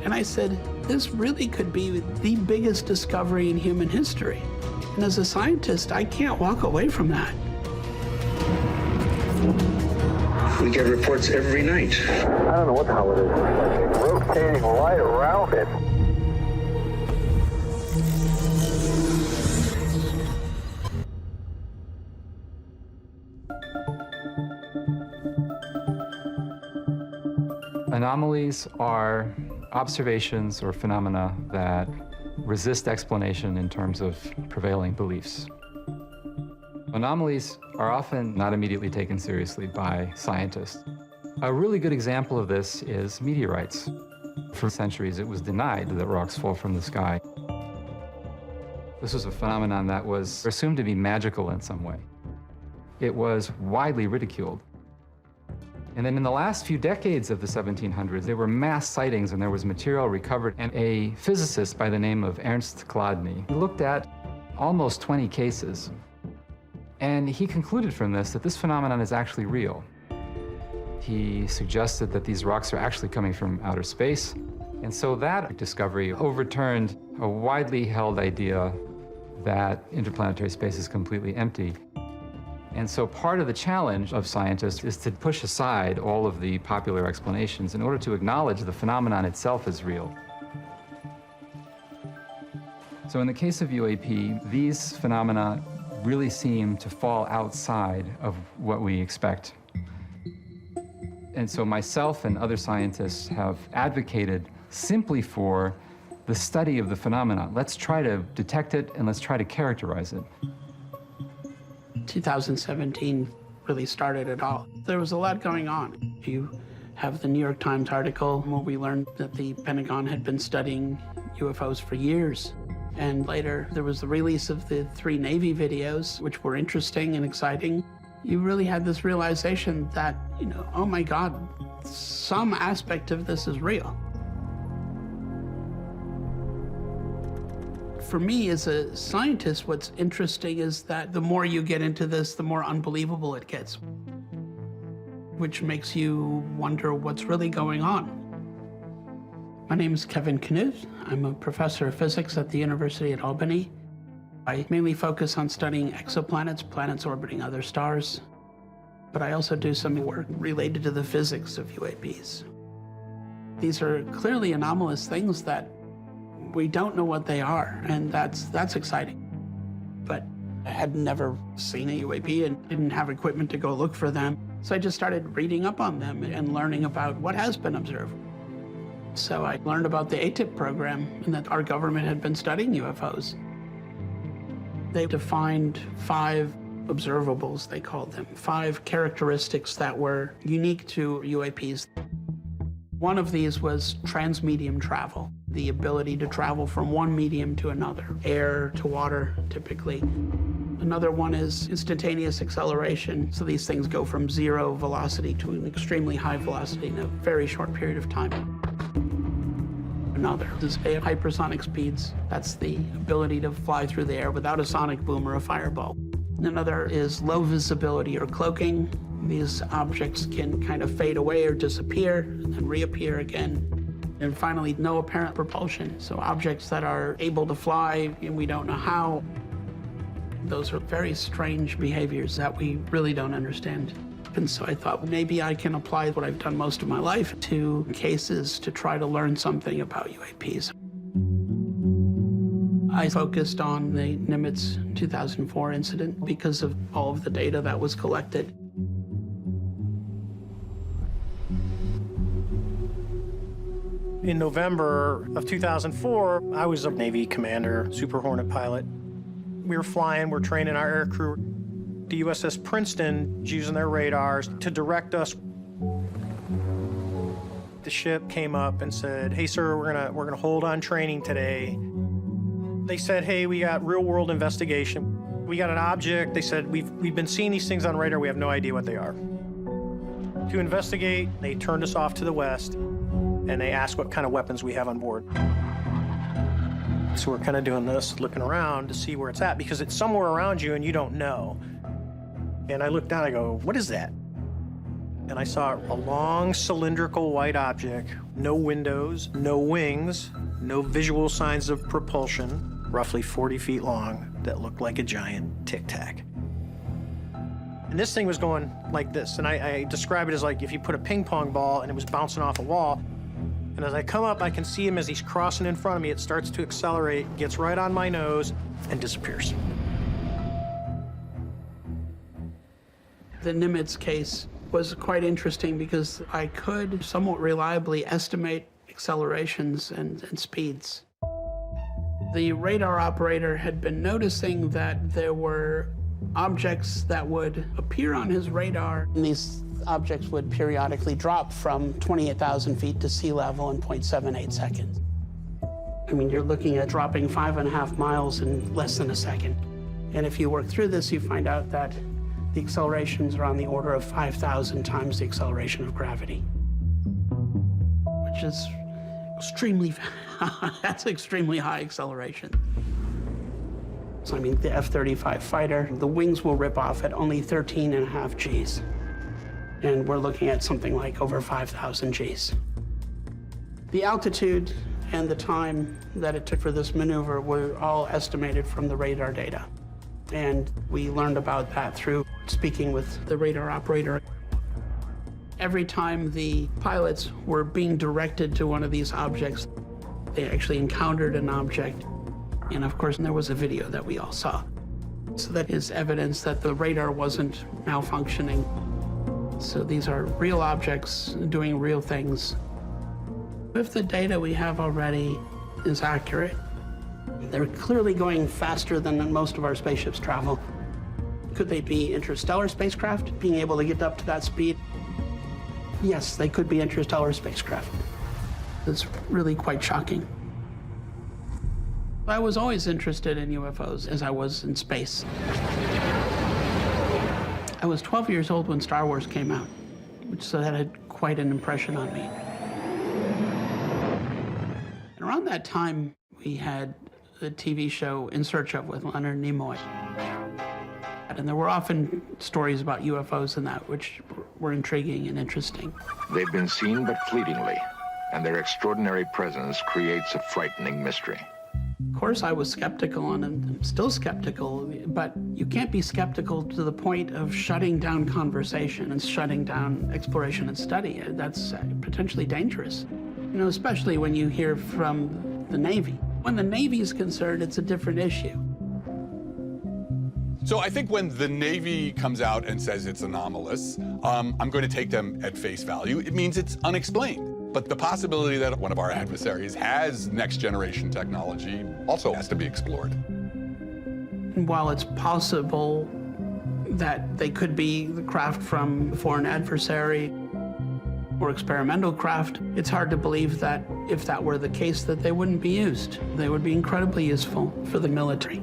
And I said, this really could be the biggest discovery in human history. And as a scientist, I can't walk away from that. We get reports every night. I don't know what the hell it is. It's rotating right around it. Anomalies are observations or phenomena that resist explanation in terms of prevailing beliefs. Anomalies are often not immediately taken seriously by scientists. A really good example of this is meteorites. For centuries, it was denied that rocks fall from the sky. This was a phenomenon that was assumed to be magical in some way. It was widely ridiculed. And then in the last few decades of the 1700s, there were mass sightings and there was material recovered. And a physicist by the name of Ernst Chladni looked at almost 20 cases. And he concluded from this that this phenomenon is actually real. He suggested that these rocks are actually coming from outer space. And so that discovery overturned a widely held idea that interplanetary space is completely empty. And so part of the challenge of scientists is to push aside all of the popular explanations in order to acknowledge the phenomenon itself as real. So in the case of UAP, these phenomena really seem to fall outside of what we expect. And so myself and other scientists have advocated simply for the study of the phenomenon. Let's try to detect it and let's try to characterize it. 2017 really started it all. There was a lot going on. You have the New York Times article where we learned that the Pentagon had been studying UFOs for years. And later, there was the release of the 3 Navy videos, which were interesting and exciting. You really had this realization that, oh my God, some aspect of this is real. For me, as a scientist, what's interesting is that the more you get into this, the more unbelievable it gets, which makes you wonder what's really going on. My name is Kevin Knut. I'm a professor of physics at the University at Albany. I mainly focus on studying exoplanets, planets orbiting other stars, but I also do some work related to the physics of UAPs. These are clearly anomalous things that we don't know what they are, and that's exciting. But I had never seen a UAP and didn't have equipment to go look for them, so I just started reading up on them and learning about what has been observed. So I learned about the ATIP program and that our government had been studying UFOs. They defined 5 observables, they called them, 5 characteristics that were unique to UAPs. One of these was transmedium travel, the ability to travel from one medium to another, air to water, typically. Another one is instantaneous acceleration, so these things go from 0 velocity to an extremely high velocity in a very short period of time. Another is hypersonic speeds. That's the ability to fly through the air without a sonic boom or a fireball. Another is low visibility or cloaking. These objects can kind of fade away or disappear and then reappear again. And finally, no apparent propulsion. So objects that are able to fly and we don't know how. Those are very strange behaviors that we really don't understand. And so I thought maybe I can apply what I've done most of my life to cases to try to learn something about UAPs. I focused on the Nimitz 2004 incident because of all of the data that was collected. In November of 2004, I was a Navy commander, Super Hornet pilot. We were flying, we're training our air crew. The USS Princeton was using their radars to direct us. The ship came up and said, "Hey, sir, we're gonna hold on training today." They said, hey, we got real-world investigation. We got an object. They said, we've been seeing these things on radar. We have no idea what they are. To investigate, they turned us off to the west, and they asked what kind of weapons we have on board. So we're kind of doing this, looking around to see where it's at, because it's somewhere around you and you don't know. And I looked down, I go, what is that? And I saw a long cylindrical white object, no windows, no wings, no visual signs of propulsion, roughly 40 feet long, that looked like a giant Tic Tac. And this thing was going like this, and I describe it as like if you put a ping pong ball and it was bouncing off a wall. And as I come up, I can see him as he's crossing in front of me. It starts to accelerate, gets right on my nose, and disappears. The Nimitz case was quite interesting because I could somewhat reliably estimate accelerations and speeds. The radar operator had been noticing that there were objects that would appear on his radar. And these objects would periodically drop from 28,000 feet to sea level in 0.78 seconds. I mean, you're looking at dropping 5.5 miles in less than a second. And if you work through this, you find out that the accelerations are on the order of 5,000 times the acceleration of gravity, which is extremely, that's extremely high acceleration. So, I mean, the F-35 fighter, the wings will rip off at only 13.5 Gs. And we're looking at something like over 5,000 Gs. The altitude and the time that it took for this maneuver were all estimated from the radar data. And we learned about that through speaking with the radar operator. Every time the pilots were being directed to one of these objects, they actually encountered an object. And of course, there was a video that we all saw. So that is evidence that the radar wasn't malfunctioning. So these are real objects doing real things. If the data we have already is accurate, they're clearly going faster than most of our spaceships travel. Could they be interstellar spacecraft, being able to get up to that speed? Yes, they could be interstellar spacecraft. It's really quite shocking. I was always interested in UFOs as I was in space. I was 12 years old when Star Wars came out, so that had quite an impression on me. And around that time, we had the TV show In Search of with Leonard Nimoy. And there were often stories about UFOs in that, which were intriguing and interesting. They've been seen but fleetingly, and their extraordinary presence creates a frightening mystery. Of course, I was skeptical, and I'm still skeptical, but you can't be skeptical to the point of shutting down conversation and shutting down exploration and study. That's potentially dangerous, you know, especially when you hear from the Navy. When the Navy is concerned, it's a different issue. So I think when the Navy comes out and says it's anomalous, I'm going to take them at face value. It means it's unexplained. But the possibility that one of our adversaries has next-generation technology also has to be explored. And while it's possible that they could be the craft from a foreign adversary or experimental craft, it's hard to believe that if that were the case, that they wouldn't be used. They would be incredibly useful for the military.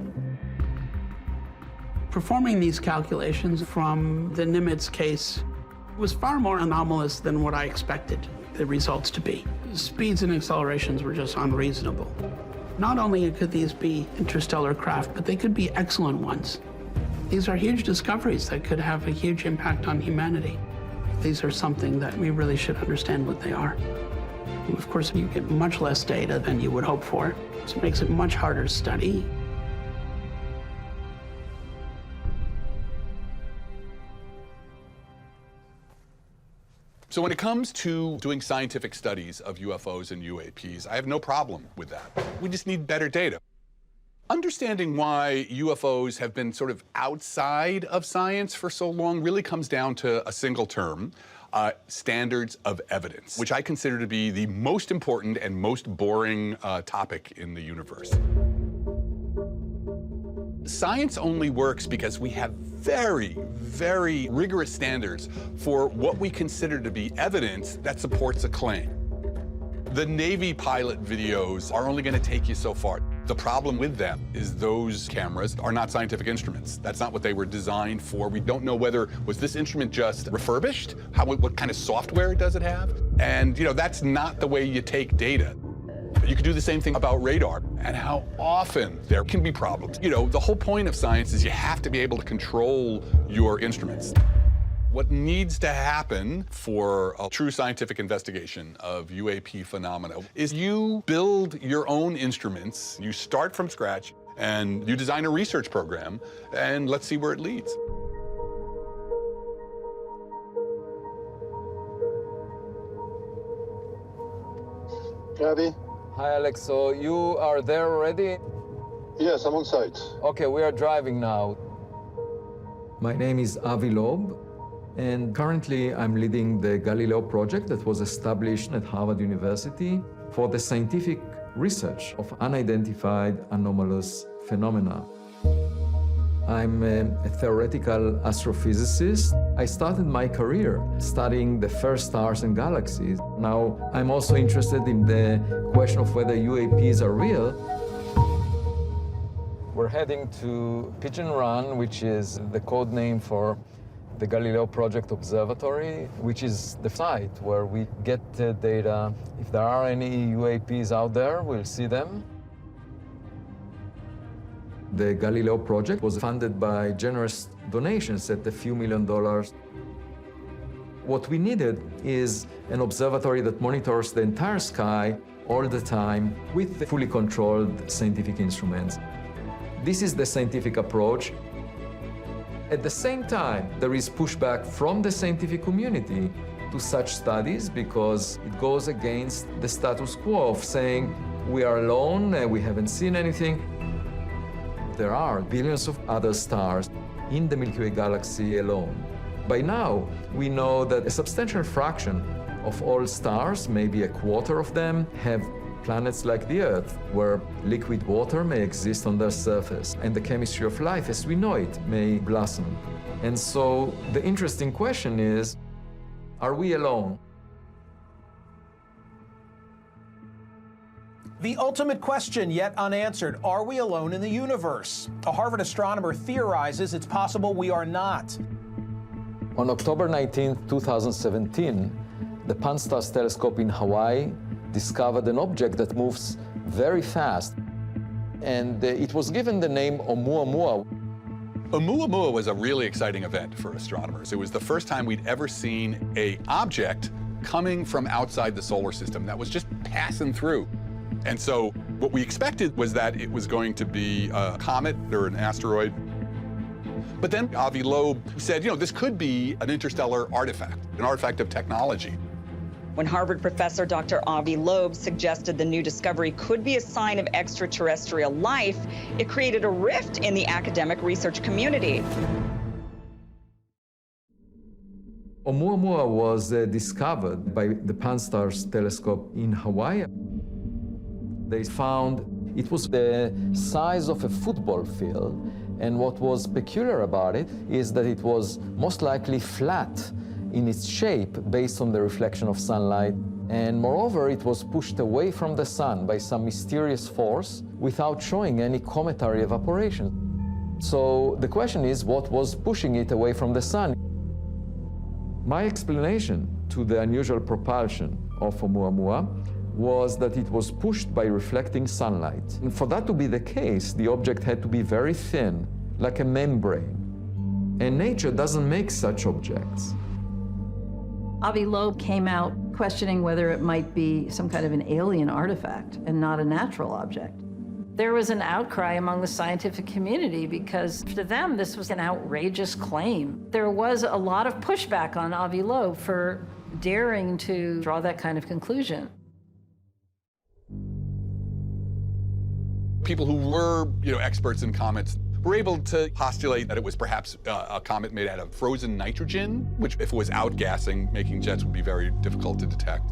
Performing these calculations from the Nimitz case was far more anomalous than what I expected the results to be. Speeds and accelerations were just unreasonable. Not only could these be interstellar craft, but they could be excellent ones. These are huge discoveries that could have a huge impact on humanity. These are something that we really should understand what they are. And of course, you get much less data than you would hope for, so it makes it much harder to study. So when it comes to doing scientific studies of UFOs and UAPs, I have no problem with that. We just need better data. Understanding why UFOs have been sort of outside of science for so long really comes down to a single term, standards of evidence, which I consider to be the most important and most boring topic in the universe. Science only works because we have very, very rigorous standards for what we consider to be evidence that supports a claim. The Navy pilot videos are only going to take you so far. The problem with them is those cameras are not scientific instruments. That's not what they were designed for. We don't know whether, was this instrument just refurbished? What kind of software does it have? And, that's not the way you take data. You could do the same thing about radar and how often there can be problems. The whole point of science is you have to be able to control your instruments. What needs to happen for a true scientific investigation of UAP phenomena is you build your own instruments, you start from scratch, and you design a research program, and let's see where it leads. Avi? Hi, Alex. So you are there already? Yes, I'm on site. Okay, we are driving now. My name is Avi Loeb, and currently I'm leading the Galileo project that was established at Harvard University for the scientific research of unidentified anomalous phenomena. I'm a theoretical astrophysicist. I started my career studying the first stars and galaxies. Now I'm also interested in the question of whether UAPs are real. We're heading to Pigeon Run, which is the code name for the Galileo Project Observatory, which is the site where we get data. If there are any UAPs out there, we'll see them. The Galileo project was funded by generous donations at a few $1 million. What we needed is an observatory that monitors the entire sky all the time with fully controlled scientific instruments. This is the scientific approach. At the same time, there is pushback from the scientific community to such studies because it goes against the status quo of saying we are alone, we haven't seen anything. There are billions of other stars in the Milky Way galaxy alone. By now, we know that a substantial fraction of all stars, maybe a quarter of them, have planets like the Earth, where liquid water may exist on their surface, and the chemistry of life as we know it may blossom. And so the interesting question is, are we alone? The ultimate question yet unanswered, are we alone in the universe? A Harvard astronomer theorizes it's possible we are not. On October 19, 2017, the Pan-STARRS telescope in Hawaii discovered an object that moves very fast, and it was given the name Oumuamua. Oumuamua was a really exciting event for astronomers. It was the first time we'd ever seen an object coming from outside the solar system that was just passing through. And so what we expected was that it was going to be a comet or an asteroid. But then Avi Loeb said, this could be an interstellar artifact, an artifact of technology. When Harvard professor Dr. Avi Loeb suggested the new discovery could be a sign of extraterrestrial life, it created a rift in the academic research community. Oumuamua was discovered by the Pan-STARRS telescope in Hawaii. They found it was the size of a football field, and what was peculiar about it is that it was most likely flat in its shape based on the reflection of sunlight, and moreover, it was pushed away from the sun by some mysterious force without showing any cometary evaporation. So the question is, what was pushing it away from the sun? My explanation to the unusual propulsion of Oumuamua was that it was pushed by reflecting sunlight. And for that to be the case, the object had to be very thin, like a membrane. And nature doesn't make such objects. Avi Loeb came out questioning whether it might be some kind of an alien artifact and not a natural object. There was an outcry among the scientific community because to them this was an outrageous claim. There was a lot of pushback on Avi Loeb for daring to draw that kind of conclusion. People who were, experts in comets were able to postulate that it was perhaps a comet made out of frozen nitrogen, which if it was outgassing, making jets would be very difficult to detect.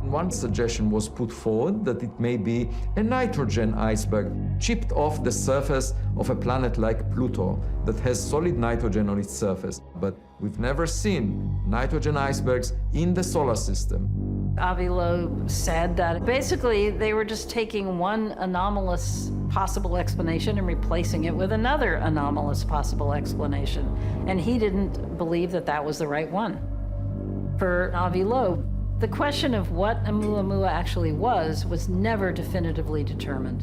One suggestion was put forward that it may be a nitrogen iceberg chipped off the surface of a planet like Pluto that has solid nitrogen on its surface. But we've never seen nitrogen icebergs in the solar system. Avi Loeb said that basically they were just taking one anomalous possible explanation and replacing it with another anomalous possible explanation. And he didn't believe that that was the right one. For Avi Loeb, the question of what Oumuamua actually was never definitively determined.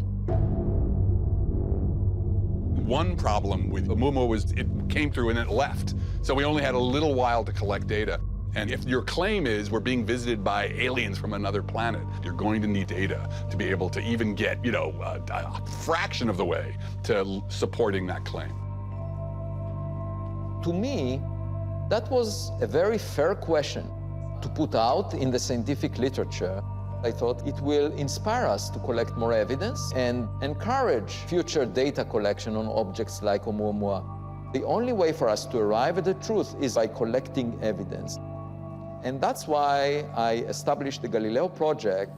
One problem with Oumuamua was it came through and it left. So we only had a little while to collect data. And if your claim is we're being visited by aliens from another planet, you're going to need data to be able to even get, a fraction of the way to supporting that claim. To me, that was a very fair question to put out in the scientific literature. I thought it will inspire us to collect more evidence and encourage future data collection on objects like Oumuamua. The only way for us to arrive at the truth is by collecting evidence. And that's why I established the Galileo project.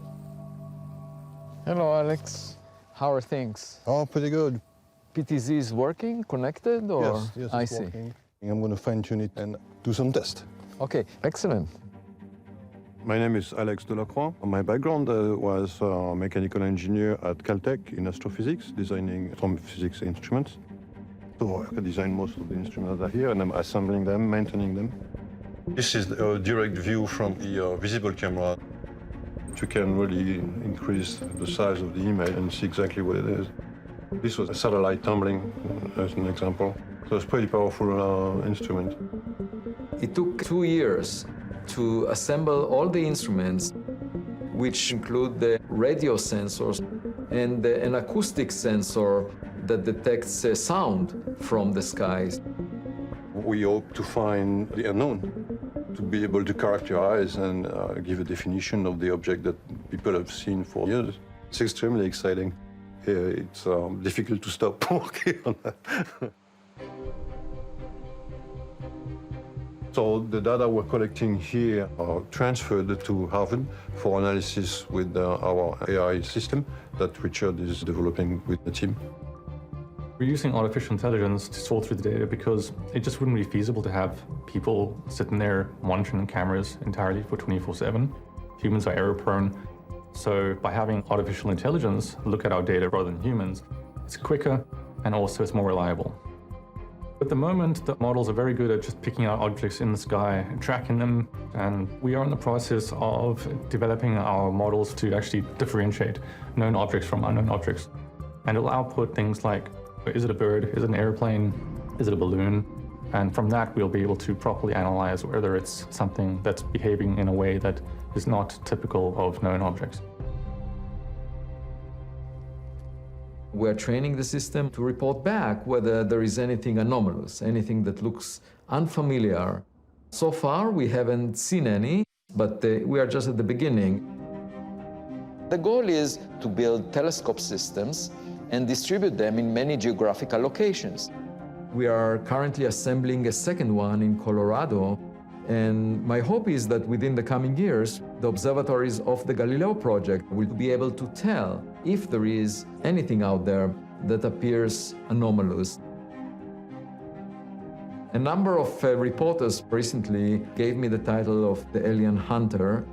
Hello, Alex. How are things? Oh, pretty good. PTZ is working, connected, or? Yes, I it's see. working. I'm going to fine-tune it and do some tests. Okay, excellent. My name is Alex Delacroix. My background was a mechanical engineer at Caltech in astrophysics, designing some physics instruments. So I design most of the instruments that are here, and I'm assembling them, maintaining them. This is a direct view from the visible camera. You can really increase the size of the image and see exactly what it is. This was a satellite tumbling, as an example. So it's a pretty powerful instrument. It took 2 years to assemble all the instruments, which include the radio sensors and an acoustic sensor that detects sound from the skies. We hope to find the unknown, to be able to characterize and give a definition of the object that people have seen for years. It's extremely exciting. It's difficult to stop working on that. So the data we're collecting here are transferred to Harvard for analysis with our AI system that Richard is developing with the team. We're using artificial intelligence to sort through the data because it just wouldn't be feasible to have people sitting there monitoring cameras entirely for 24/7. Humans are error-prone. So by having artificial intelligence look at our data rather than humans, it's quicker and also it's more reliable. At the moment, the models are very good at just picking out objects in the sky and tracking them, and we are in the process of developing our models to actually differentiate known objects from unknown objects. And it'll output things like, is it a bird, is it an airplane, is it a balloon? And from that, we'll be able to properly analyze whether it's something that's behaving in a way that is not typical of known objects. We're training the system to report back whether there is anything anomalous, anything that looks unfamiliar. So far, we haven't seen any, but we are just at the beginning. The goal is to build telescope systems and distribute them in many geographical locations. We are currently assembling a second one in Colorado, and my hope is that within the coming years, the observatories of the Galileo project will be able to tell if there is anything out there that appears anomalous. A number of reporters recently gave me the title of the alien hunter.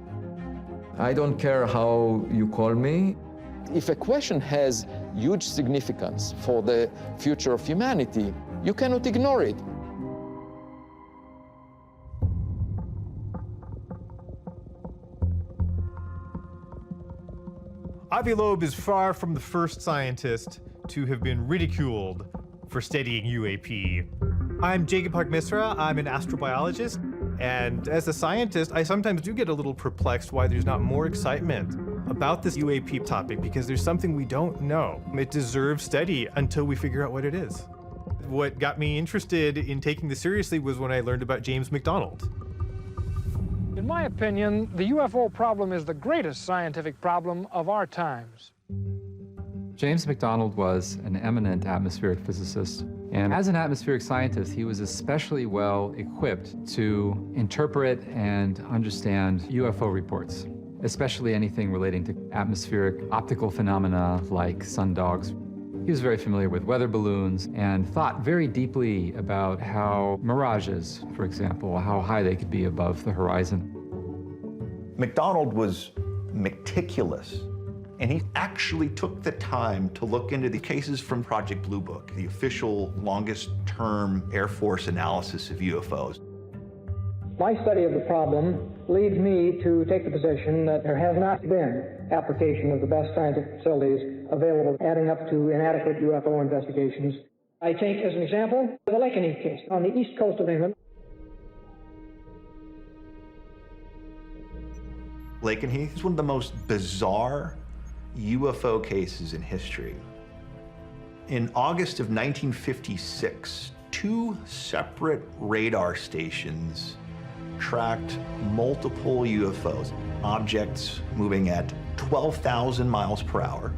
I don't care how you call me. If a question has huge significance for the future of humanity, you cannot ignore it. Avi Loeb is far from the first scientist to have been ridiculed for studying UAP. I'm Jacob Hogmisra. I'm an astrobiologist, and as a scientist, I sometimes do get a little perplexed why there's not more excitement about this UAP topic, because there's something we don't know. It deserves study until we figure out what it is. What got me interested in taking this seriously was when I learned about James McDonald. In my opinion, the UFO problem is the greatest scientific problem of our times. James McDonald was an eminent atmospheric physicist, and as an atmospheric scientist, he was especially well equipped to interpret and understand UFO reports, especially anything relating to atmospheric optical phenomena like sundogs. He was very familiar with weather balloons and thought very deeply about how mirages, for example, how high they could be above the horizon. McDonald was meticulous, and he actually took the time to look into the cases from Project Blue Book, the official longest-term Air Force analysis of UFOs. My study of the problem leads me to take the position that there has not been application of the best scientific facilities available, adding up to inadequate UFO investigations. I take as an example the Lakenheath case on the east coast of England. Lakenheath is one of the most bizarre UFO cases in history. In August of 1956, two separate radar stations tracked multiple UFOs, objects moving at 12,000 miles per hour,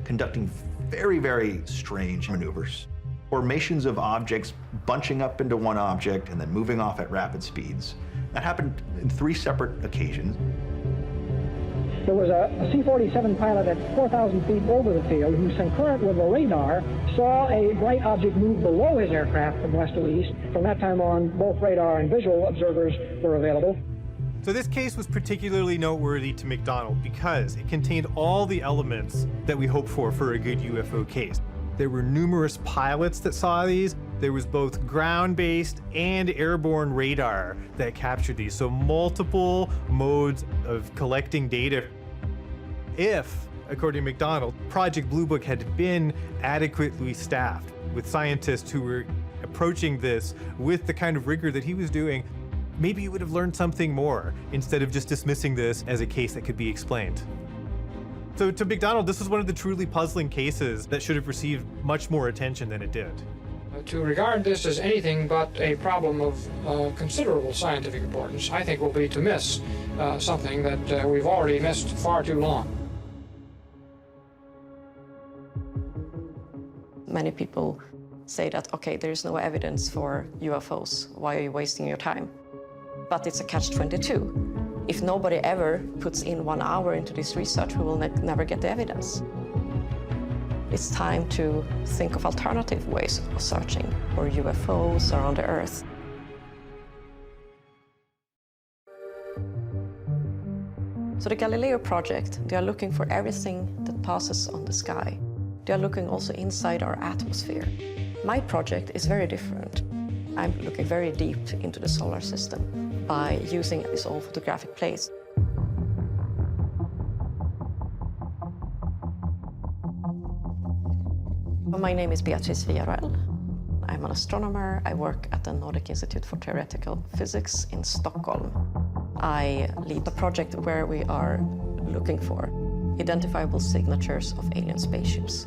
conducting very, very strange maneuvers. Formations of objects bunching up into one object and then moving off at rapid speeds. That happened in 3 separate occasions. There was a C-47 pilot at 4,000 feet over the field who, concurrent with the radar, saw a bright object move below his aircraft from west to east. From that time on, both radar and visual observers were available. So this case was particularly noteworthy to McDonald because it contained all the elements that we hope for a good UFO case. There were numerous pilots that saw these. There was both ground-based and airborne radar that captured these. So multiple modes of collecting data. If, according to McDonald, Project Blue Book had been adequately staffed with scientists who were approaching this with the kind of rigor that he was doing, maybe he would have learned something more instead of just dismissing this as a case that could be explained. So to McDonald, this is one of the truly puzzling cases that should have received much more attention than it did. To regard this as anything but a problem of considerable scientific importance, I think will be to miss something that we've already missed far too long. Many people say that, okay, there is no evidence for UFOs. Why are you wasting your time? But it's a catch-22. If nobody ever puts in 1 hour into this research, we will never get the evidence. It's time to think of alternative ways of searching for UFOs around the Earth. So the Galileo project, they are looking for everything that passes on the sky. They are looking also inside our atmosphere. My project is very different. I'm looking very deep into the solar system by using these old photographic plates. My name is Beatrice Villarreal. I'm an astronomer. I work at the Nordic Institute for Theoretical Physics in Stockholm. I lead a project where we are looking for identifiable signatures of alien spaceships.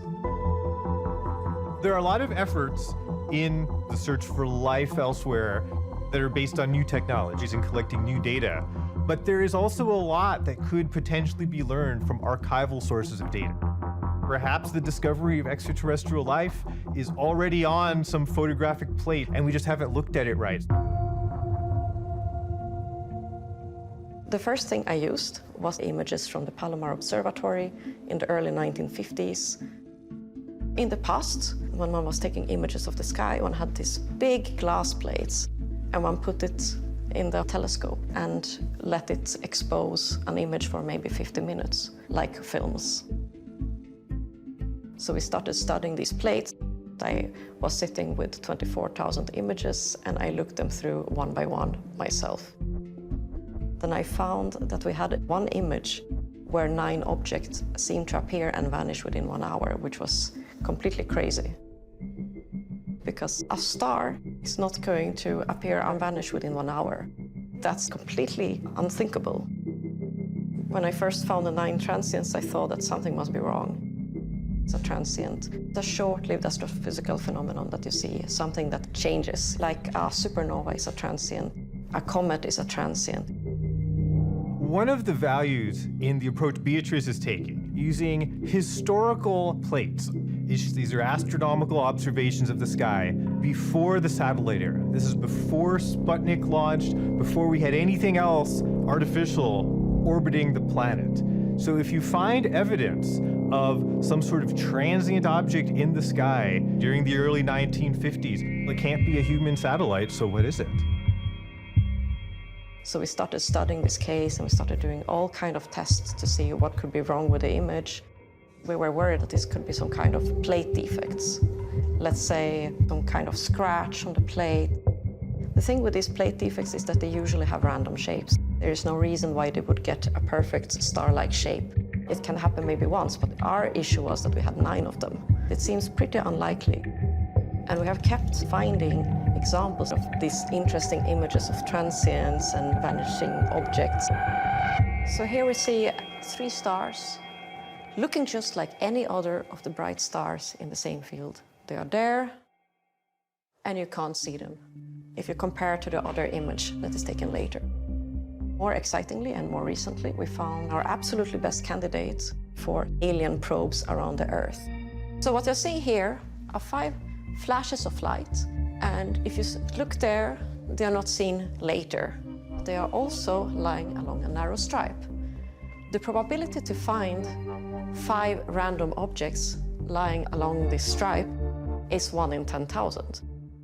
There are a lot of efforts in the search for life elsewhere that are based on new technologies and collecting new data. But there is also a lot that could potentially be learned from archival sources of data. Perhaps the discovery of extraterrestrial life is already on some photographic plate and we just haven't looked at it right. The first thing I used was images from the Palomar Observatory in the early 1950s. In the past, when one was taking images of the sky, one had these big glass plates and one put it in the telescope and let it expose an image for maybe 50 minutes, like films. So we started studying these plates. I was sitting with 24,000 images and I looked them through one by one myself. Then I found that we had one image where 9 objects seemed to appear and vanish within 1 hour, which was completely crazy. Because a star is not going to appear and vanish within 1 hour. That's completely unthinkable. When I first found the 9 transients, I thought that something must be wrong. It's a transient, a short-lived astrophysical phenomenon that you see, something that changes, like a supernova is a transient, a comet is a transient. One of the values in the approach Beatrice is taking, using historical plates, these are astronomical observations of the sky before the satellite era. This is before Sputnik launched, before we had anything else artificial orbiting the planet. So if you find evidence of some sort of transient object in the sky during the early 1950s, it can't be a human satellite, so what is it? So we started studying this case and we started doing all kind of tests to see what could be wrong with the image. We were worried that this could be some kind of plate defects. Let's say some kind of scratch on the plate. The thing with these plate defects is that they usually have random shapes. There is no reason why they would get a perfect star-like shape. It can happen maybe once, but our issue was that we had 9 of them. It seems pretty unlikely. And we have kept finding examples of these interesting images of transients and vanishing objects. So here we see 3 stars looking just like any other of the bright stars in the same field. They are there, and you can't see them if you compare to the other image that is taken later. More excitingly and more recently, we found our absolutely best candidates for alien probes around the Earth. So what you're seeing here are 5 flashes of light, and if you look there, they are not seen later. They are also lying along a narrow stripe. The probability to find 5 random objects lying along this stripe is 1 in 10,000.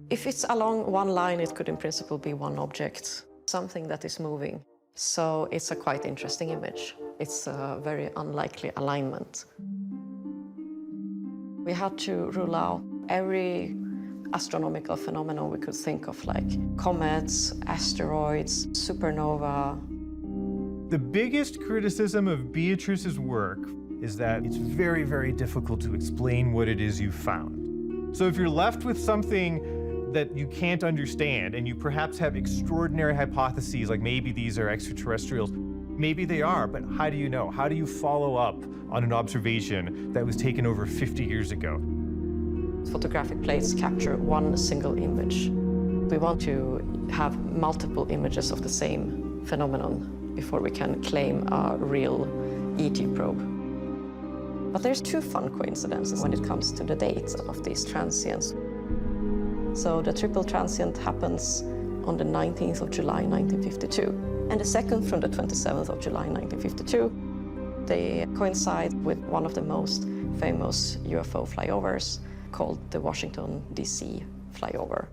If it's along one line, it could in principle be one object, something that is moving. So it's a quite interesting image. It's a very unlikely alignment. We had to rule out every astronomical phenomenon we could think of, like comets, asteroids, supernova. The biggest criticism of Beatrice's work is that it's very, very difficult to explain what it is you found. So if you're left with something that you can't understand, and you perhaps have extraordinary hypotheses, like maybe these are extraterrestrials, maybe they are, but how do you know? How do you follow up on an observation that was taken over 50 years ago? Photographic plates capture one single image. We want to have multiple images of the same phenomenon before we can claim a real ET probe. But there's 2 fun coincidences when it comes to the date of these transients. So the triple transient happens on the 19th of July, 1952. And the second from the 27th of July, 1952. They coincide with one of the most famous UFO flyovers called the Washington, D.C. flyover.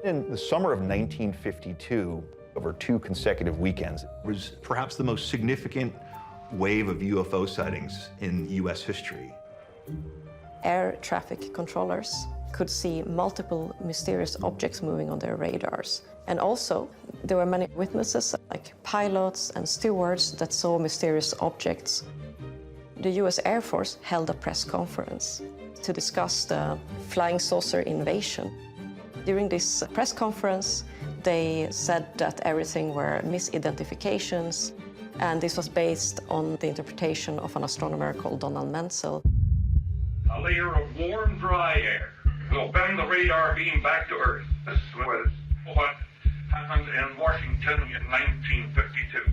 In the summer of 1952, over 2 consecutive weekends, was perhaps the most significant wave of UFO sightings in U.S. history. Air traffic controllers could see multiple mysterious objects moving on their radars. And also, there were many witnesses, like pilots and stewards, that saw mysterious objects. The US Air Force held a press conference to discuss the flying saucer invasion. During this press conference, they said that everything were misidentifications, and this was based on the interpretation of an astronomer called Donald Menzel. A layer of warm, dry air will bend the radar beam back to Earth. This was what happened in Washington in 1952.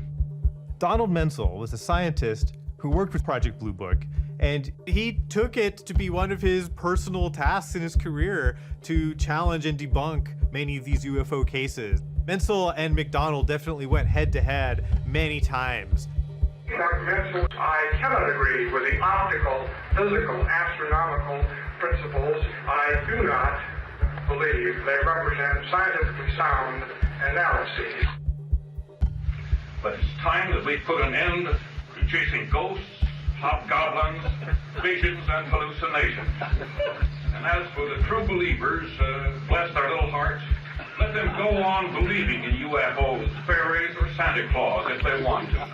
Donald Menzel was a scientist who worked with Project Blue Book, and he took it to be one of his personal tasks in his career to challenge and debunk many of these UFO cases. Menzel and McDonald definitely went head-to-head many times. Dr. Menzel, I cannot agree with the optical, physical, astronomical principles. I do not believe they represent scientifically sound analyses. But it's time that we put an end to chasing ghosts, hobgoblins, visions, and hallucinations. And as for the true believers, bless their little hearts, let them go on believing in UFOs, fairies, or Santa Claus if they want to.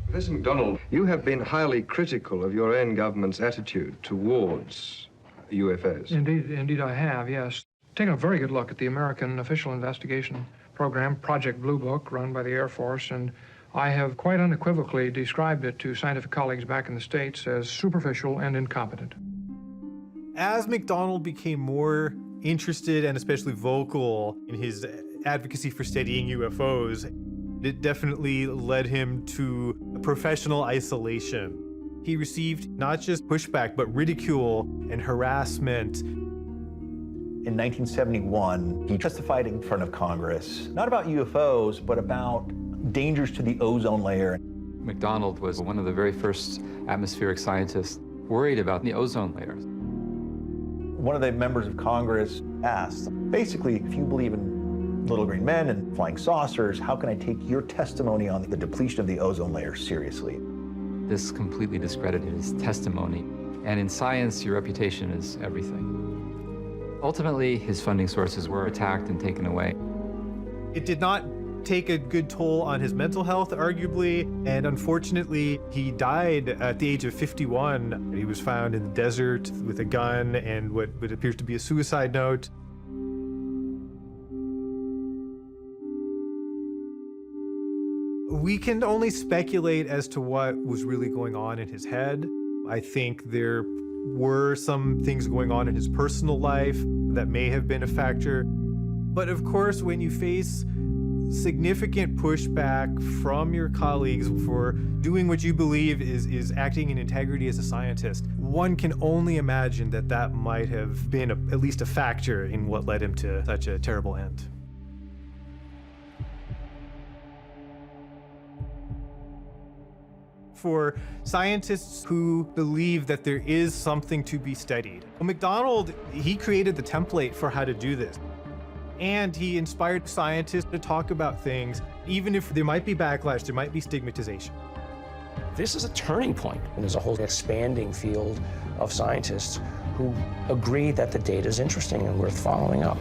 Professor McDonald, you have been highly critical of your own government's attitude towards UFOs. Indeed I have, yes. Taken a very good look at the American official investigation program, Project Blue Book, run by the Air Force, and I have quite unequivocally described it to scientific colleagues back in the States as superficial and incompetent. As McDonald became more interested and especially vocal in his advocacy for studying UFOs, it definitely led him to professional isolation. He received not just pushback, but ridicule and harassment. In 1971, he testified in front of Congress, not about UFOs, but about dangers to the ozone layer. McDonald was one of the very first atmospheric scientists worried about the ozone layer. One of the members of Congress asked, basically, if you believe in little green men and flying saucers, how can I take your testimony on the depletion of the ozone layer seriously? This completely discredited his testimony. And in science, your reputation is everything. Ultimately, his funding sources were attacked and taken away. It did not take a good toll on his mental health, arguably, and unfortunately, he died at the age of 51. He was found in the desert with a gun and what appears to be a suicide note. We can only speculate as to what was really going on in his head. I think there were some things going on in his personal life that may have been a factor. But of course, when you face significant pushback from your colleagues for doing what you believe is acting in integrity as a scientist, one can only imagine that that might have been at least a factor in what led him to such a terrible end. For scientists who believe that there is something to be studied, McDonald, he created the template for how to do this. And he inspired scientists to talk about things, even if there might be backlash, there might be stigmatization. This is a turning point. And there's a whole expanding field of scientists who agree that the data is interesting and worth following up.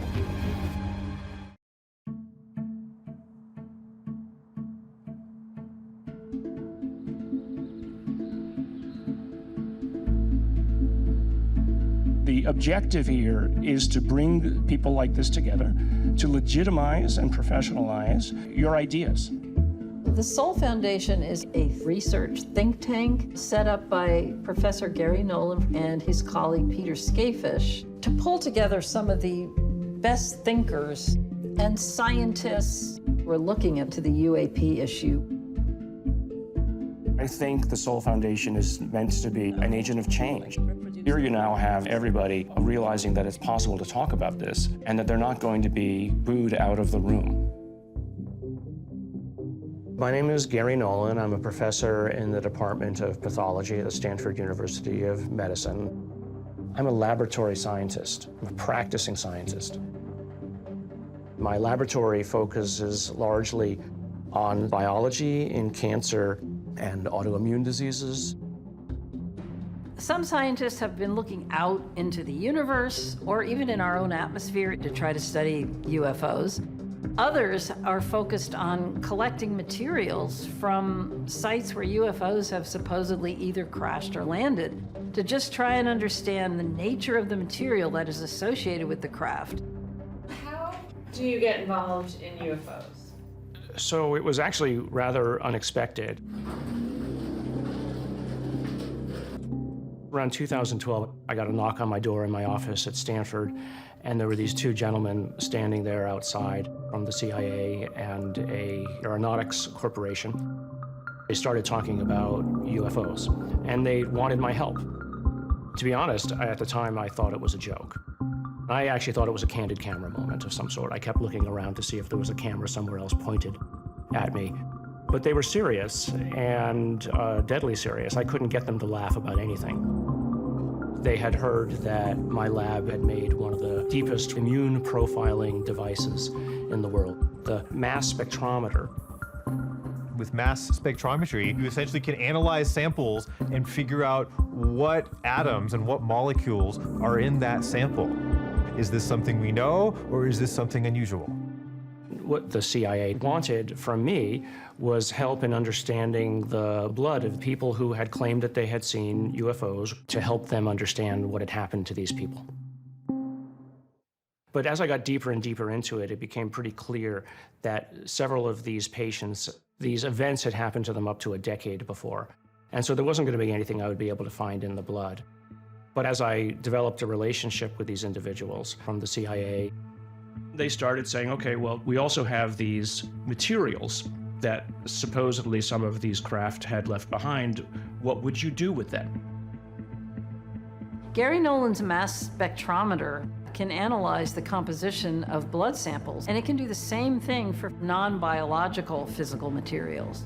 The objective here is to bring people like this together to legitimize and professionalize your ideas. The Soul Foundation is a research think tank set up by Professor Gary Nolan and his colleague Peter Skafish to pull together some of the best thinkers and scientists who are looking into the UAP issue. I think the Soul Foundation is meant to be an agent of change. Here you now have everybody realizing that it's possible to talk about this and that they're not going to be booed out of the room. My name is Gary Nolan. I'm a professor in the Department of Pathology at the Stanford University of Medicine. I'm a laboratory scientist. I'm a practicing scientist. My laboratory focuses largely on biology in cancer and autoimmune diseases. Some scientists have been looking out into the universe or even in our own atmosphere to try to study UFOs. Others are focused on collecting materials from sites where UFOs have supposedly either crashed or landed to just try and understand the nature of the material that is associated with the craft. How do you get involved in UFOs? So it was actually rather unexpected. Around 2012, I got a knock on my door in my office at Stanford, and there were these two gentlemen standing there outside from the CIA and a aeronautics corporation. They started talking about UFOs, and they wanted my help. To be honest, at the time, I thought it was a joke. I actually thought it was a candid camera moment of some sort. I kept looking around to see if there was a camera somewhere else pointed at me. But they were serious, and deadly serious. I couldn't get them to laugh about anything. They had heard that my lab had made one of the deepest immune profiling devices in the world, the mass spectrometer. With mass spectrometry, you essentially can analyze samples and figure out what atoms and what molecules are in that sample. Is this something we know, or is this something unusual? What the CIA wanted from me was help in understanding the blood of people who had claimed that they had seen UFOs, to help them understand what had happened to these people. But as I got deeper and deeper into it, it became pretty clear that several of these patients, these events had happened to them up to a decade before. And so there wasn't going to be anything I would be able to find in the blood. But as I developed a relationship with these individuals from the CIA, they started saying, okay, well, we also have these materials that supposedly some of these craft had left behind. What would you do with them? Gary Nolan's mass spectrometer can analyze the composition of blood samples, and it can do the same thing for non-biological physical materials.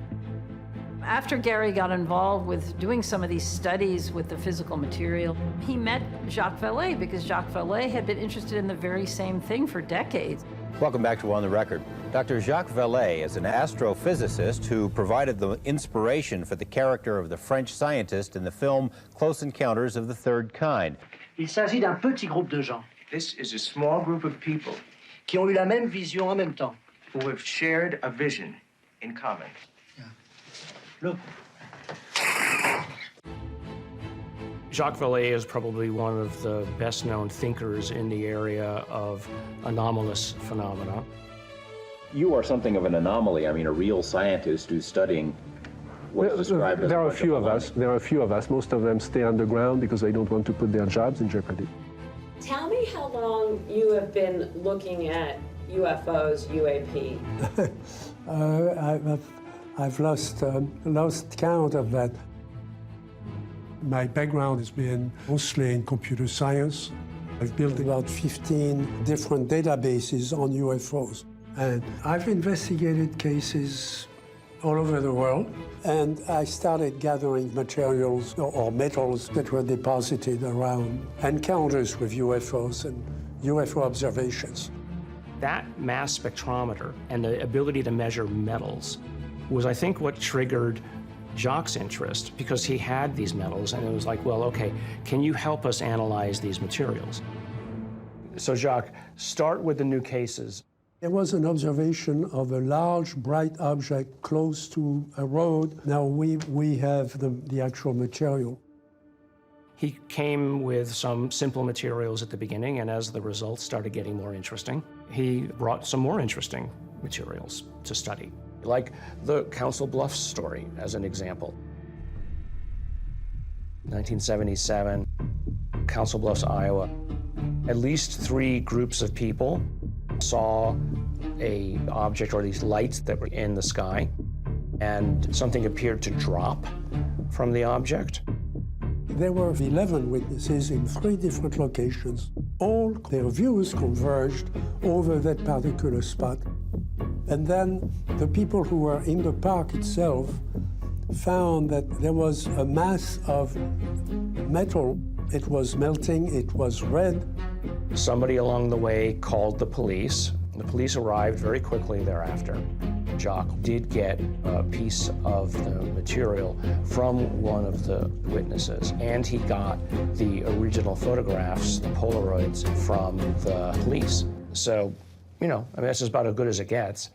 After Gary got involved with doing some of these studies with the physical material, he met Jacques Vallée because Jacques Vallée had been interested in the very same thing for decades. Welcome back to On the Record. Dr. Jacques Vallée is an astrophysicist who provided the inspiration for the character of the French scientist in the film Close Encounters of the Third Kind. Il s'agit d'un petit groupe de gens. This is a small group of people qui ont eu la même vision en même temps, who have shared a vision in common. Yeah. Look. Jacques Vallée is probably one of the best-known thinkers in the area of anomalous phenomena. You are something of an anomaly. I mean, a real scientist who's studying what's described as there are a few of us. There are a few of us. Most of them stay underground because they don't want to put their jobs in jeopardy. Tell me how long you have been looking at UFOs, UAP. I've lost count of that. My background has been mostly in computer science. I've built about 15 different databases on UFOs. And I've investigated cases all over the world. And I started gathering materials or metals that were deposited around encounters with UFOs and UFO observations. That mass spectrometer and the ability to measure metals was, I think, what triggered Jacques' interest, because he had these metals, and it was like, well, okay, can you help us analyze these materials? So Jacques, start with the new cases. There was an observation of a large, bright object close to a road. Now we have the actual material. He came with some simple materials at the beginning, and as the results started getting more interesting, he brought some more interesting materials to study, like the Council Bluffs story, as an example. 1977, Council Bluffs, Iowa. At least 3 groups of people saw an object or these lights that were in the sky, and something appeared to drop from the object. There were 11 witnesses in 3 different locations. All their views converged over that particular spot. And then the people who were in the park itself found that there was a mass of metal. It was melting, it was red. Somebody along the way called the police. The police arrived very quickly thereafter. Jacques did get a piece of the material from one of the witnesses, and he got the original photographs, the Polaroids, from the police. So, you know, I mean, that's about as good as it gets.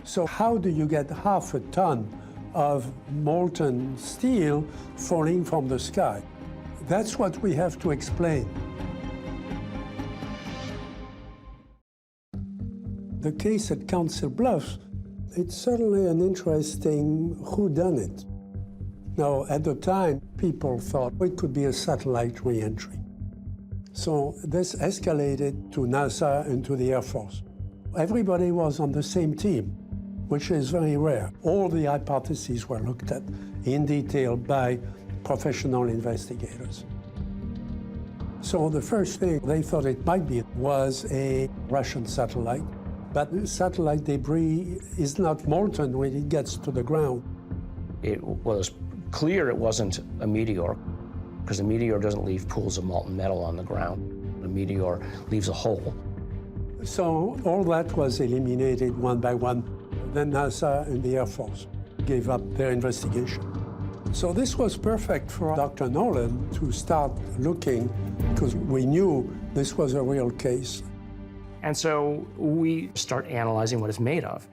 So how do you get half a ton of molten steel falling from the sky? That's what we have to explain. The case at Council Bluffs, it's certainly an interesting whodunit. Now, at the time, people thought it could be a satellite re-entry. So this escalated to NASA and to the Air Force. Everybody was on the same team, which is very rare. All the hypotheses were looked at in detail by professional investigators. So the first thing they thought it might be was a Russian satellite. But satellite debris is not molten when it gets to the ground. It was clear it wasn't a meteor, because a meteor doesn't leave pools of molten metal on the ground. A meteor leaves a hole. So all that was eliminated one by one. Then NASA and the Air Force gave up their investigation. So this was perfect for Dr. Nolan to start looking, because we knew this was a real case. And so we start analyzing what it's made of.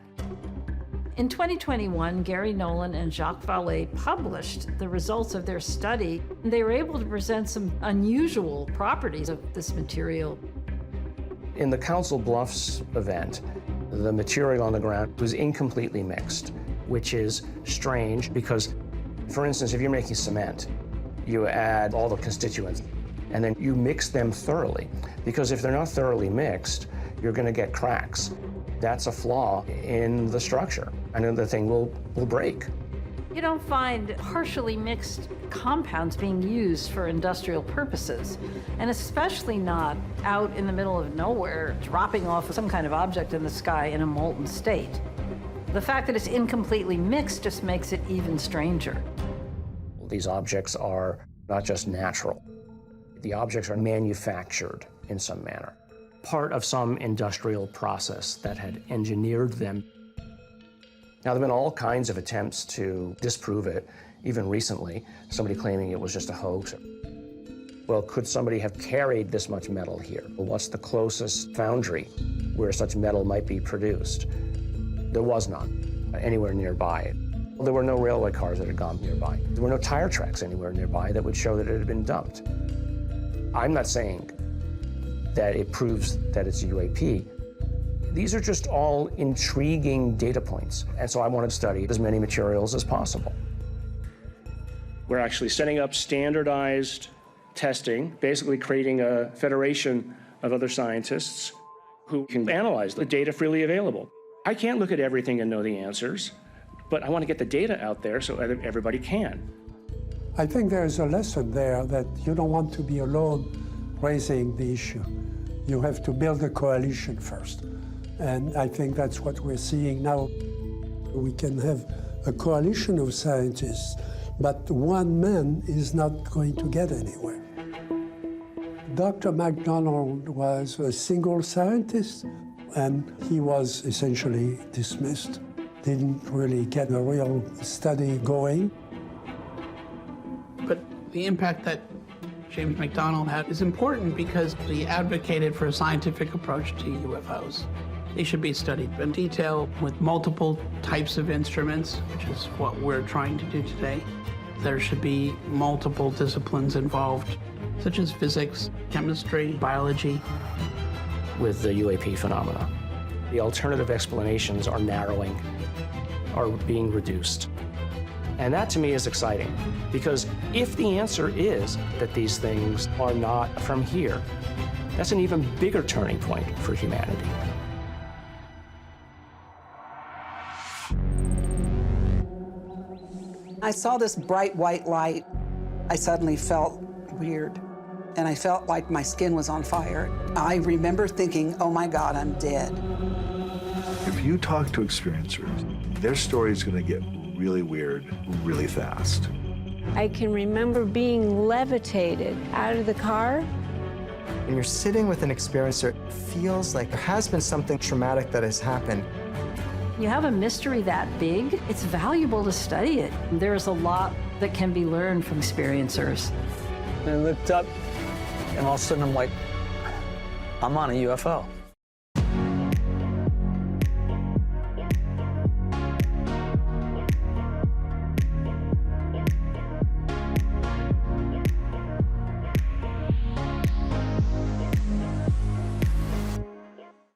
In 2021, Gary Nolan and Jacques Vallée published the results of their study. They were able to present some unusual properties of this material. In the Council Bluffs event, the material on the ground was incompletely mixed, which is strange because, for instance, if you're making cement, you add all the constituents and then you mix them thoroughly, because if they're not thoroughly mixed, you're going to get cracks. That's a flaw in the structure, and then the thing will break. You don't find partially mixed compounds being used for industrial purposes, and especially not out in the middle of nowhere, dropping off some kind of object in the sky in a molten state. The fact that it's incompletely mixed just makes it even stranger. These objects are not just natural. The objects are manufactured in some manner, part of some industrial process that had engineered them. Now, there have been all kinds of attempts to disprove it, even recently, somebody claiming it was just a hoax. Well, could somebody have carried this much metal here? Well, what's the closest foundry where such metal might be produced? There was none anywhere nearby. There were no railway cars that had gone nearby. There were no tire tracks anywhere nearby that would show that it had been dumped. I'm not saying that it proves that it's a UAP. These are just all intriguing data points, and so I wanted to study as many materials as possible. We're actually setting up standardized testing, basically creating a federation of other scientists who can analyze the data freely available. I can't look at everything and know the answers, but I want to get the data out there so everybody can. I think there's a lesson there that you don't want to be alone raising the issue. You have to build a coalition first. And I think that's what we're seeing now. We can have a coalition of scientists, but one man is not going to get anywhere. Dr. MacDonald was a single scientist, and he was essentially dismissed. Didn't really get a real study going. But the impact that James MacDonald had is important because he advocated for a scientific approach to UFOs. They should be studied in detail with multiple types of instruments, which is what we're trying to do today. There should be multiple disciplines involved, such as physics, chemistry, biology. With the UAP phenomena, the alternative explanations are narrowing, are being reduced. And that to me is exciting, because if the answer is that these things are not from here, that's an even bigger turning point for humanity. I saw this bright white light. I suddenly felt weird, and I felt like my skin was on fire. I remember thinking, oh my God, I'm dead. If you talk to experiencers, their story is going to get really weird really fast. I can remember being levitated out of the car. When you're sitting with an experiencer, it feels like there has been something traumatic that has happened. You have a mystery that big, it's valuable to study it. There's a lot that can be learned from experiencers. And I looked up, and all of a sudden I'm like, I'm on a UFO.